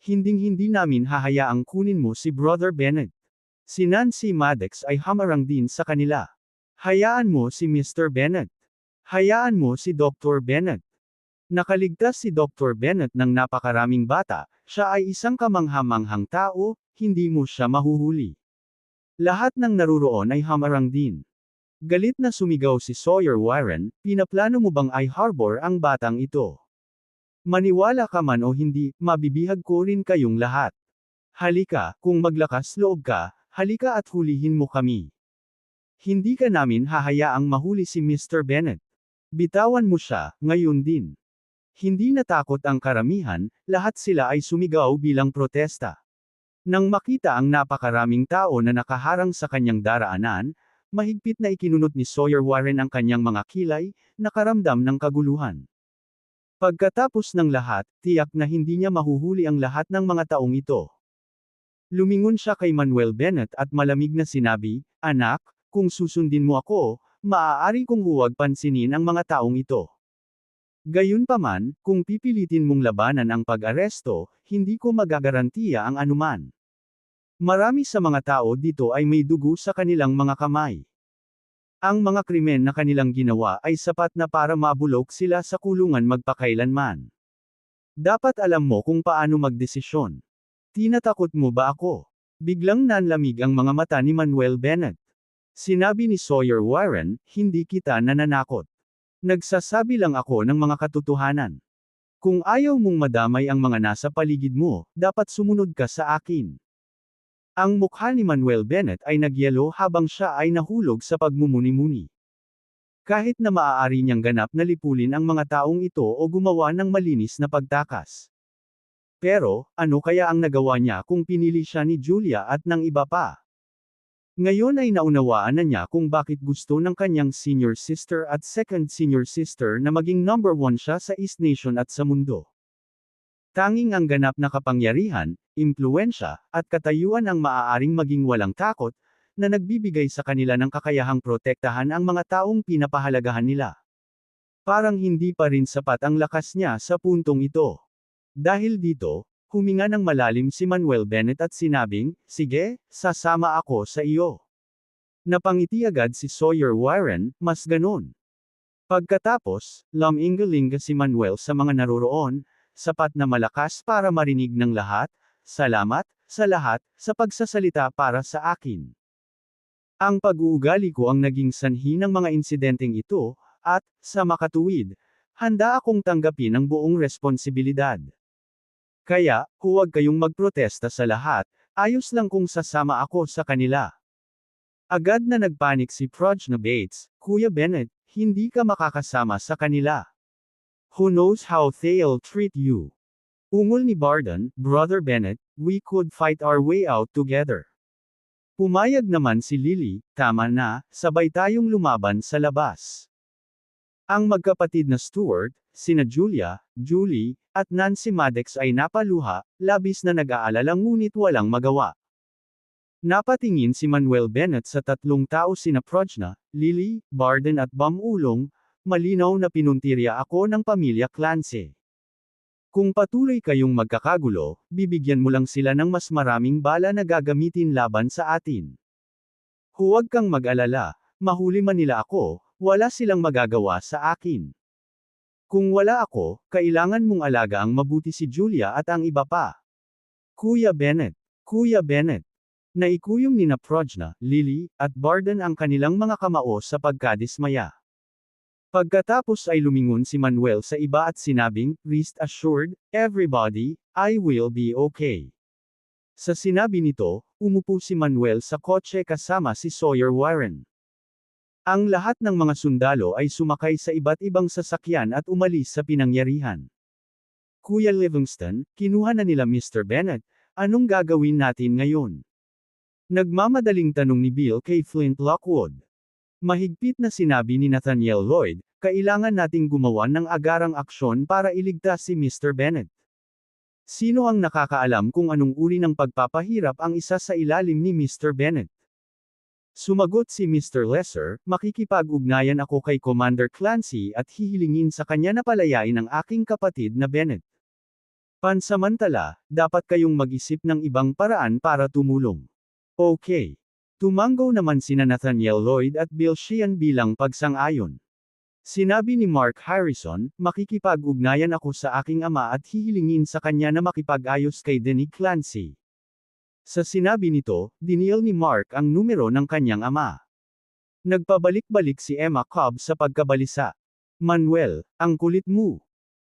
Hinding-hindi namin hahayaang kunin mo si Brother Bennett. Si Nancy Maddox ay hamarang din sa kanila. Hayaan mo si Mr. Bennett. Hayaan mo si Dr. Bennett. Nakaligtas si Dr. Bennett ng napakaraming bata, siya ay isang kamangha-manghang tao, hindi mo siya mahuhuli. Lahat ng naruroon ay hamarang din. Galit na sumigaw si Sawyer Warren, pinaplano mo bang i-harbor ang batang ito? Maniwala ka man o hindi, mabibihag ko rin kayong lahat. Halika, kung maglakas loob ka, halika at hulihin mo kami. Hindi ka namin hahayaang mahuli si Mr. Bennett. Bitawan mo siya, ngayon din. Hindi natakot ang karamihan, lahat sila ay sumigaw bilang protesta. Nang makita ang napakaraming tao na nakaharang sa kanyang daraanan, mahigpit na ikinunot ni Sawyer Warren ang kanyang mga kilay, nakaramdam ng kaguluhan. Pagkatapos ng lahat, tiyak na hindi niya mahuhuli ang lahat ng mga taong ito. Lumingon siya kay Manuel Bennett at malamig na sinabi, "Anak, kung susundin mo ako, maaari kong huwag pansinin ang mga taong ito. Gayunpaman, kung pipilitin mong labanan ang pag-aresto, hindi ko magagarantiya ang anuman. Marami sa mga tao dito ay may dugo sa kanilang mga kamay. Ang mga krimen na kanilang ginawa ay sapat na para mabulok sila sa kulungan magpakailanman. Dapat alam mo kung paano magdesisyon. Tinatakot mo ba ako?" Biglang nanlamig ang mga mata ni Manuel Bennett. Sinabi ni Sawyer Warren, "Hindi kita nananakot. Nagsasabi lang ako ng mga katotohanan. Kung ayaw mong madamay ang mga nasa paligid mo, dapat sumunod ka sa akin." Ang mukha ni Manuel Bennett ay nagyelo habang siya ay nahulog sa pagmumuni-muni. Kahit na maaari niyang ganap na lipulin ang mga taong ito o gumawa ng malinis na pagtakas. Pero, ano kaya ang nagawa niya kung pinili siya ni Julia at ng iba pa? Ngayon ay naunawaan na niya kung bakit gusto ng kanyang senior sister at second senior sister na maging number 1 siya sa East Nation at sa mundo. Tanging ang ganap na kapangyarihan, impluwensya, at katayuan ang maaaring maging walang takot, na nagbibigay sa kanila ng kakayahang protektahan ang mga taong pinapahalagahan nila. Parang hindi pa rin sapat ang lakas niya sa puntong ito. Dahil dito, huminga ng malalim si Manuel Bennett at sinabing, "Sige, sasama ako sa iyo." Napangiti agad si Sawyer Warren, "Mas ganon." Pagkatapos, lumingalinga si Manuel sa mga naroroon, sapat na malakas para marinig ng lahat, "Salamat, sa lahat, sa pagsasalita para sa akin. Ang pag-uugali ko ang naging sanhi ng mga insidenteng ito, at, sa makatuwid, handa akong tanggapin ang buong responsibilidad. Kaya, huwag kayong magprotesta sa lahat, ayos lang kung sasama ako sa kanila." Agad na nagpanik si Progna Bates, "Kuya Bennett, hindi ka makakasama sa kanila. Who knows how they'll treat you?" Ungol ni Barden, "Brother Bennett, we could fight our way out together." Pumayag naman si Lily, "Tama na, sabay tayong lumaban sa labas." Ang magkapatid na Stewart, sina Julia, Julie, at Nancy Maddox ay napaluha, labis na nag-aalala ngunit walang magawa. Napatingin si Manuel Bennett sa tatlong tao sina Progna, Lily, Barden at Bamulong, malinaw na pinuntirya ako ng pamilya Clancy. Kung patuloy kayong magkakagulo, bibigyan mo lang sila ng mas maraming bala na gagamitin laban sa atin. Huwag kang mag-alala, mahuli man nila ako, wala silang magagawa sa akin. Kung wala ako, kailangan mong alagaang mabuti si Julia at ang iba pa. Kuya Bennett. Kuya Bennett. Naikuyom ni Progna, Lily, at Barden ang kanilang mga kamao sa pagkadismaya. Pagkatapos ay lumingon si Manuel sa iba at sinabing, "Rest assured, everybody, I will be okay." Sa sinabi nito, umupo si Manuel sa kotse kasama si Sawyer Warren. Ang lahat ng mga sundalo ay sumakay sa iba't ibang sasakyan at umalis sa pinangyarihan. Kuya Livingston, kinuha na nila Mr. Bennet, anong gagawin natin ngayon? Nagmamadaling tanong ni Bill kay Flint Lockwood. Mahigpit na sinabi ni Nathaniel Lloyd, kailangan nating gumawa ng agarang aksyon para iligtas si Mr. Bennet. Sino ang nakakaalam kung anong uri ng pagpapahirap ang isa sa ilalim ni Mr. Bennet? Sumagot si Mr. Lesser, makikipag-ugnayan ako kay Commander Clancy at hihilingin sa kanya na palayain ang aking kapatid na Bennet. Pansamantala, dapat kayong mag-isip ng ibang paraan para tumulong. Okay. Tumanggo naman sina Nathaniel Lloyd at Bill Sheehan bilang pagsang-ayon. Sinabi ni Mark Harrison, makikipag-ugnayan ako sa aking ama at hihilingin sa kanya na makipag-ayos kay Denny Clancy. Sa sinabi nito, dinial ni Mark ang numero ng kanyang ama. Nagpabalik-balik si Emma Cobb sa pagkabalisa. Manuel, ang kulit mo.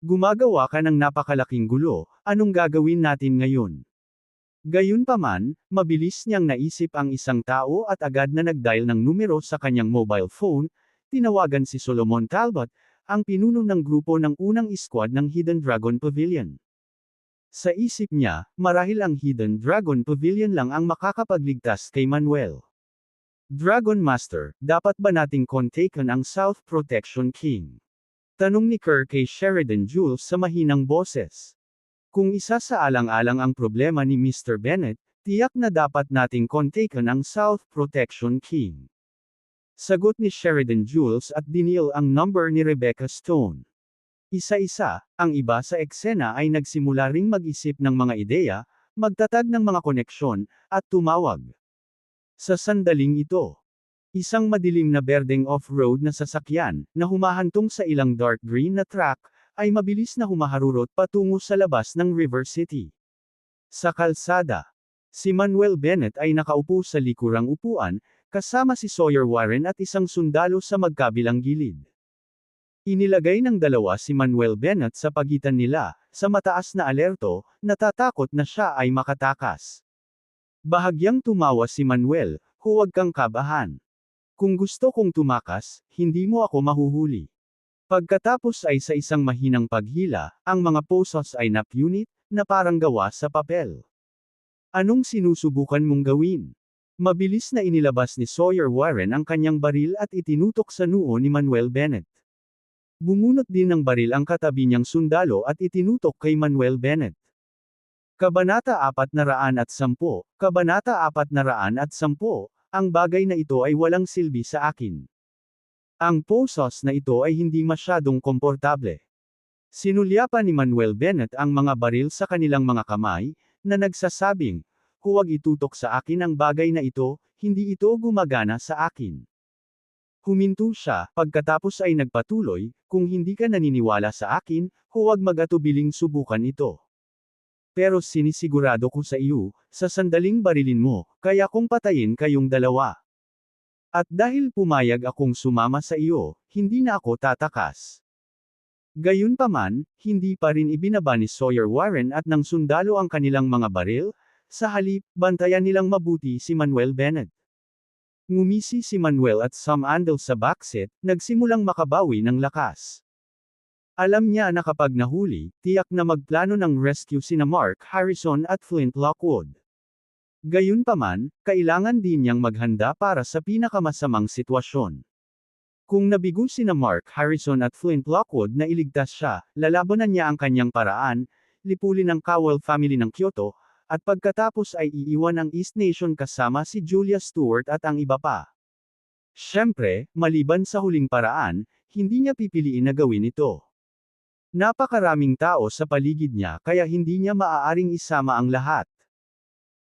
Gumagawa ka ng napakalaking gulo, anong gagawin natin ngayon? Gayunpaman, mabilis niyang naisip ang isang tao at agad na nag-dial ng numero sa kanyang mobile phone, tinawagan si Solomon Talbot, ang pinuno ng grupo ng unang squad ng Hidden Dragon Pavilion. Sa isip niya, marahil ang Hidden Dragon Pavilion lang ang makakapagligtas kay Manuel. Dragon Master, dapat ba nating kontaken ang South Protection King? Tanong ni Kerr kay Sheridan Jules sa mahinang boses. Kung isa sa alang-alang ang problema ni Mr. Bennet, tiyak na dapat nating kontaken ang South Protection King. Sagot ni Sheridan Jules at dinial ang number ni Rebecca Stone. Isa-isa, ang iba sa eksena ay nagsimula ring mag-isip ng mga ideya, magtatag ng mga koneksyon, at tumawag. Sa sandaling ito, isang madilim na berdeng off-road na sasakyan, na humahantong sa ilang dark green na track, ay mabilis na humaharurot patungo sa labas ng River City. Sa kalsada, si Manuel Bennet ay nakaupo sa likurang upuan, kasama si Sawyer Warren at isang sundalo sa magkabilang gilid. Inilagay ng dalawa si Manuel Bennet sa pagitan nila, sa mataas na alerto, natatakot na siya ay makatakas. Bahagyang tumawa si Manuel, huwag kang kabahan. Kung gusto kong tumakas, hindi mo ako mahuhuli. Pagkatapos ay sa isang mahinang paghila, ang mga posos ay napunit, na parang gawa sa papel. Anong sinusubukan mong gawin? Mabilis na inilabas ni Sawyer Warren ang kanyang baril at itinutok sa noo ni Manuel Bennet. Bumunot din ng baril ang katabi niyang sundalo at itinutok kay Manuel Bennet. Kabanata 410, Kabanata 410, ang bagay na ito ay walang silbi sa akin. Ang posos na ito ay hindi masyadong komportable. Sinulyapan ni Manuel Bennet ang mga baril sa kanilang mga kamay, na nagsasabing, huwag itutok sa akin ang bagay na ito, hindi ito gumagana sa akin. Huminto siya, pagkatapos ay nagpatuloy, kung hindi ka naniniwala sa akin, huwag mag-atubiling subukan ito. Pero sinisigurado ko sa iyo, sa sandaling barilin mo, kaya kong patayin kayong dalawa. At dahil pumayag akong sumama sa iyo, hindi na ako tatakas. Gayunpaman, hindi pa rin ibinaba ni Sawyer Warren at ng sundalo ang kanilang mga baril, sa halip, bantayan nilang mabuti si Manuel Bennet. Ngumisi si Manuel at Sam Andel sa backseat, nagsimulang makabawi ng lakas. Alam niya na kapag nahuli, tiyak na magplano ng rescue sina Mark Harrison at Flint Lockwood. Gayunpaman, kailangan din niyang maghanda para sa pinakamasamang sitwasyon. Kung nabigo sina Mark Harrison at Flint Lockwood na iligtas siya, lalabanan niya ang kanyang paraan, lipulin ang Cowell family ng Kyoto, at pagkatapos ay iiwan ang East Nation kasama si Julia Stewart at ang iba pa. Siyempre, maliban sa huling paraan, hindi niya pipiliin na gawin ito. Napakaraming tao sa paligid niya kaya hindi niya maaaring isama ang lahat.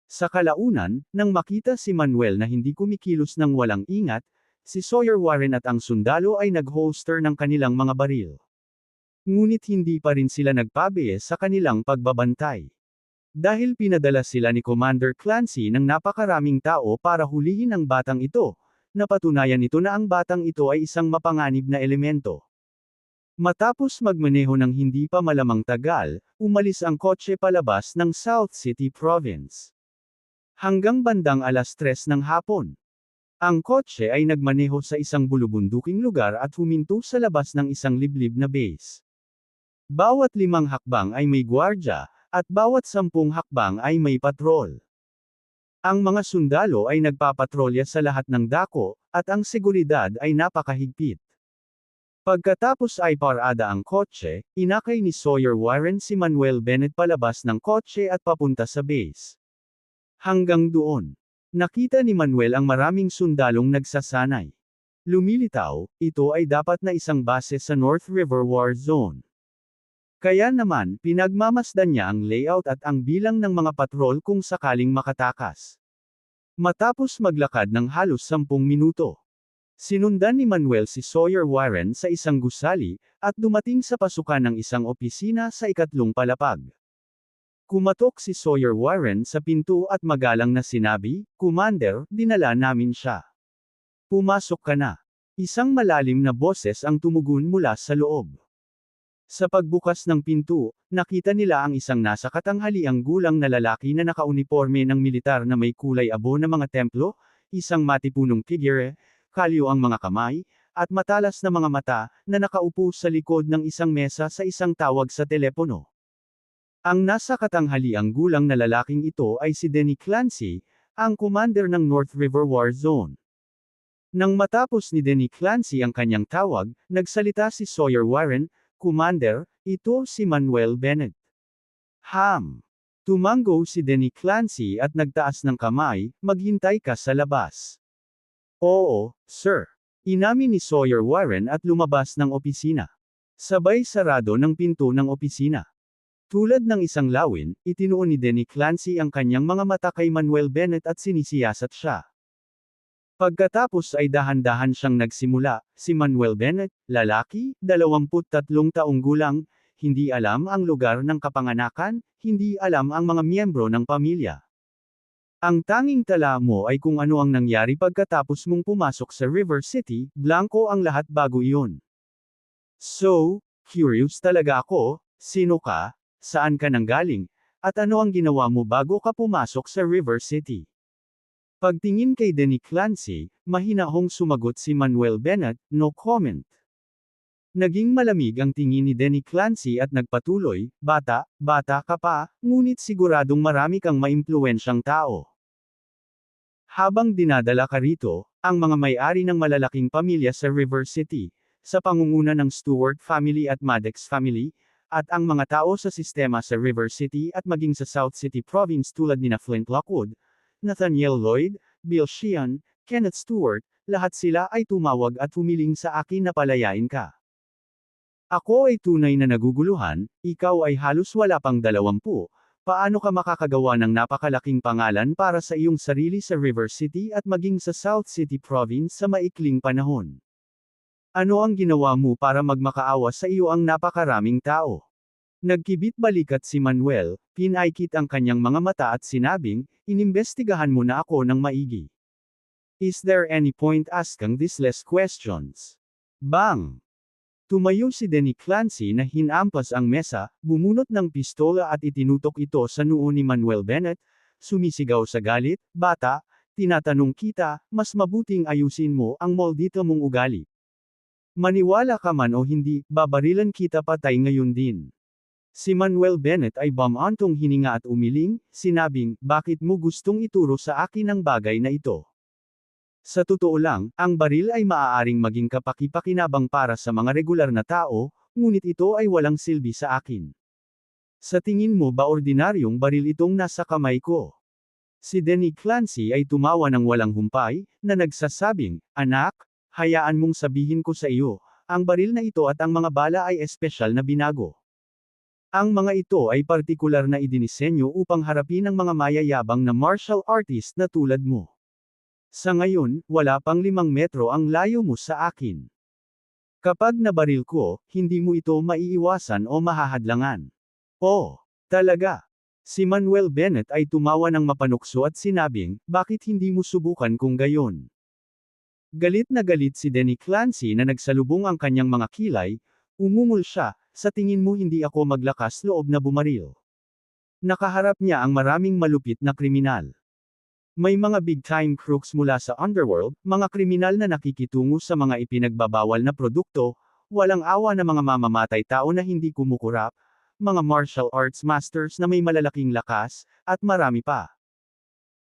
Sa kalaunan, nang makita si Manuel na hindi kumikilos ng walang ingat, si Sawyer Warren at ang sundalo ay nag-holster ng kanilang mga baril. Ngunit hindi pa rin sila nagpabiye sa kanilang pagbabantay. Dahil pinadala sila ni Commander Clancy ng napakaraming tao para hulihin ang batang ito, napatunayan nito na ang batang ito ay isang mapanganib na elemento. Matapos magmaneho ng hindi pa malamang tagal, umalis ang kotse palabas ng South City Province. Hanggang bandang 3:00 ng hapon. Ang kotse ay nagmaneho sa isang bulubunduking lugar at huminto sa labas ng isang liblib na base. Bawat 5 hakbang ay may gwardya, at bawat 10 hakbang ay may patrol. Ang mga sundalo ay nagpapatrolya sa lahat ng dako, at ang seguridad ay napakahigpit. Pagkatapos ay parada ang kotse, inakay ni Sawyer Warren si Manuel Bennett palabas ng kotse at papunta sa base. Hanggang doon, nakita ni Manuel ang maraming sundalong nagsasanay. Lumilitaw, ito ay dapat na isang base sa North River War Zone. Kaya naman, pinagmamasdan niya ang layout at ang bilang ng mga patrol kung sakaling makatakas. Matapos maglakad ng halos 10 minuto, sinundan ni Manuel si Sawyer Warren sa isang gusali, at dumating sa pasukan ng isang opisina sa ikatlong palapag. Kumatok si Sawyer Warren sa pinto at magalang na sinabi, "Commander, dinala namin siya. Pumasok ka na." Isang malalim na boses ang tumugon mula sa loob. Sa pagbukas ng pinto, nakita nila ang isang nasa katanghaliang gulang na lalaki na nakauniporme ng militar na may kulay abo na mga templo, isang matipunong figure, kalyo ang mga kamay, at matalas na mga mata, na nakaupo sa likod ng isang mesa sa isang tawag sa telepono. Ang nasa katanghaliang gulang na lalaking ito ay si Denny Clancy, ang commander ng North River War Zone. Nang matapos ni Denny Clancy ang kanyang tawag, nagsalita si Sawyer Warren, "Commander, ito si Manuel Bennett." Tumango si Denny Clancy at nagtaas ng kamay, "Maghintay ka sa labas." "Oo, sir." Inamin ni Sawyer Warren at lumabas ng opisina. Sabay sarado ng pinto ng opisina. Tulad ng isang lawin, itinuon ni Denny Clancy ang kanyang mga mata kay Manuel Bennett at sinisiyasat siya. Pagkatapos ay dahan-dahan siyang nagsimula, si Manuel Bennett, lalaki, 23 taong gulang, hindi alam ang lugar ng kapanganakan, hindi alam ang mga miyembro ng pamilya. Ang tanging tala mo ay kung ano ang nangyari pagkatapos mong pumasok sa River City, blanko ang lahat bago iyon. So, curious talaga ako, sino ka, saan ka nanggaling, at ano ang ginawa mo bago ka pumasok sa River City? Pagtingin kay Denny Clancy, mahinahong sumagot si Manuel Bennett, "No comment." Naging malamig ang tingin ni Denny Clancy at nagpatuloy, bata ka pa, ngunit siguradong marami kang maimpluwensyang tao. Habang dinadala ka rito, ang mga may-ari ng malalaking pamilya sa River City, sa pangunguna ng Stewart family at Maddox family, at ang mga tao sa sistema sa River City at maging sa South City Province tulad nina Flint Lockwood, Nathaniel Lloyd, Bill Sheehan, Kenneth Stewart, lahat sila ay tumawag at humiling sa akin na palayain ka. Ako ay tunay na naguguluhan, ikaw ay halos wala pang 20, paano ka makakagawa ng napakalaking pangalan para sa iyong sarili sa River City at maging sa South City Province sa maikling panahon? Ano ang ginawa mo para magmakaawa sa iyo ang napakaraming tao? Nagkibit balikat si Manuel, pinaikit ang kanyang mga mata at sinabing, "Inimbestigahan mo na ako ng maigi. Is there any point asking these less questions?" Bang! Tumayo si Denny Clancy na hinampas ang mesa, bumunot ng pistola at itinutok ito sa noo ni Manuel Bennett, sumisigaw sa galit, "Bata, tinatanong kita, mas mabuting ayusin mo ang maldito mong ugali. Maniwala ka man o hindi, babarilan kita patay ngayon din." Si Manuel Bennett ay bumantong hininga at umiling, sinabing, "Bakit mo gustong ituro sa akin ang bagay na ito? Sa totoo lang, ang baril ay maaaring maging kapaki-pakinabang para sa mga regular na tao, ngunit ito ay walang silbi sa akin. Sa tingin mo ba ordinaryong baril itong nasa kamay ko?" Si Denny Clancy ay tumawa ng walang humpay, na nagsasabing, "Anak, hayaan mong sabihin ko sa iyo, ang baril na ito at ang mga bala ay espesyal na binago. Ang mga ito ay partikular na idinisenyo upang harapin ang mga mayayabang na martial artist na tulad mo. Sa ngayon, wala pang 5 metro ang layo mo sa akin. Kapag nabaril ko, hindi mo ito maiiwasan o mahahadlangan." "Oh, talaga?" Si Manuel Bennett ay tumawa ng mapanukso at sinabing, "Bakit hindi mo subukan kung gayon?" Galit na galit si Denny Clancy na nagsalubong ang kanyang mga kilay, umungol siya, "Sa tingin mo hindi ako maglakas loob na bumaril?" Nakaharap niya ang maraming malupit na kriminal. May mga big-time crooks mula sa underworld, mga kriminal na nakikitungo sa mga ipinagbabawal na produkto, walang awa na mga mamamatay tao na hindi kumukurap, mga martial arts masters na may malalaking lakas, at marami pa.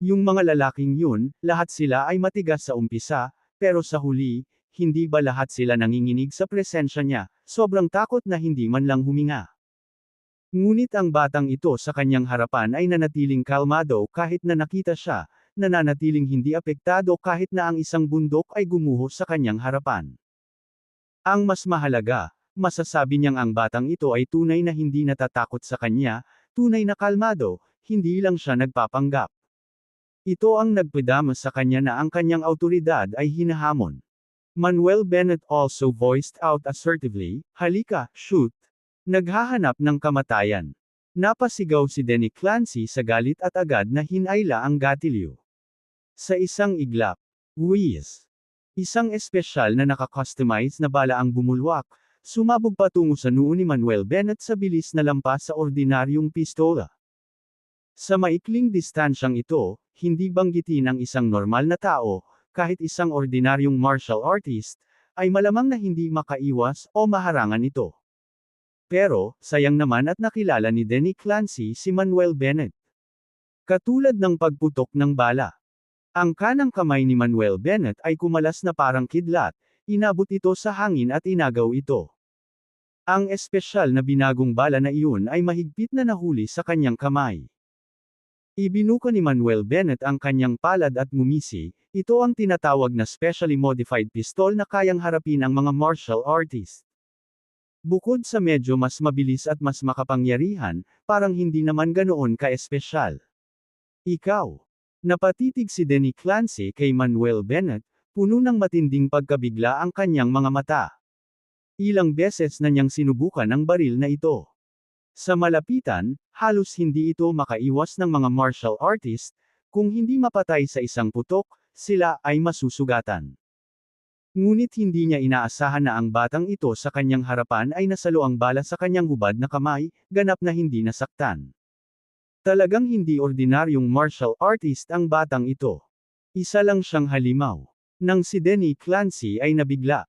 Yung mga lalaking yun, lahat sila ay matigas sa umpisa, pero sa huli, hindi ba lahat sila nanginginig sa presensya niya, sobrang takot na hindi man lang huminga. Ngunit ang batang ito sa kanyang harapan ay nanatiling kalmado kahit na nakita siya, nananatiling hindi apektado kahit na ang isang bundok ay gumuho sa kanyang harapan. Ang mas mahalaga, masasabi niyang ang batang ito ay tunay na hindi natatakot sa kanya, tunay na kalmado, hindi lang siya nagpapanggap. Ito ang nagpadama sa kanya na ang kanyang awtoridad ay hinahamon. Manuel Bennett also voiced out assertively, "Halika, shoot!" Naghahanap ng kamatayan. Napasigaw si Denny Clancy sa galit at agad na hinayla ang gatilyo. Sa isang iglap, whiz! Isang espesyal na nakakustomize na bala ang bumulwak, sumabog patungo sa noo ni Manuel Bennett sa bilis na lampas sa ordinaryong pistola. Sa maikling distansyang ito, hindi banggitin ang isang normal na tao, kahit isang ordinaryong martial artist, ay malamang na hindi makaiwas o maharangan ito. Pero, sayang naman at nakilala ni Denny Clancy si Manuel Bennett. Katulad ng pagputok ng bala. Ang kanang kamay ni Manuel Bennett ay kumalas na parang kidlat, inabot ito sa hangin at inagaw ito. Ang espesyal na binagong bala na iyon ay mahigpit na nahuli sa kanyang kamay. Ibinuka ni Manuel Bennett ang kanyang palad at ngumisi, ito ang tinatawag na specially modified pistol na kayang harapin ang mga martial artist. Bukod sa medyo mas mabilis at mas makapangyarihan, parang hindi naman ganoon ka-espesyal. Ikaw. Napatitig si Denny Clancy kay Manuel Bennett, puno ng matinding pagkabigla ang kanyang mga mata. Ilang beses na niyang sinubukan ang baril na ito. Sa malapitan, halos hindi ito makaiwas ng mga martial artist, kung hindi mapatay sa isang putok, sila ay masusugatan. Ngunit hindi niya inaasahan na ang batang ito sa kanyang harapan ay nasalo ang bala sa kanyang hubad na kamay, ganap na hindi nasaktan. Talagang hindi ordinaryong martial artist ang batang ito. Isa lang siyang halimaw. Nang si Denny Clancy ay nabigla.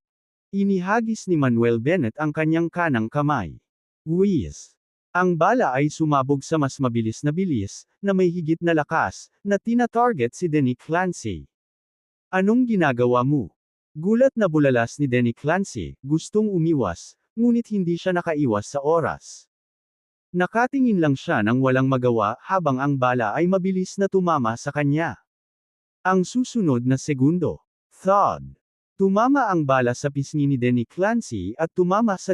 Inihagis ni Manuel Bennett ang kanyang kanang kamay. Whiz! Ang bala ay sumabog sa mas mabilis na bilis, na may higit na lakas, na tina-target si Denny Clancy. Anong ginagawa mo? Gulat na bulalas ni Denny Clancy, gustong umiwas, ngunit hindi siya nakaiwas sa oras. Nakatingin lang siya nang walang magawa habang ang bala ay mabilis na tumama sa kanya. Ang susunod na segundo, thud! Tumama ang bala sa pisngi ni Denny Clancy at tumama sa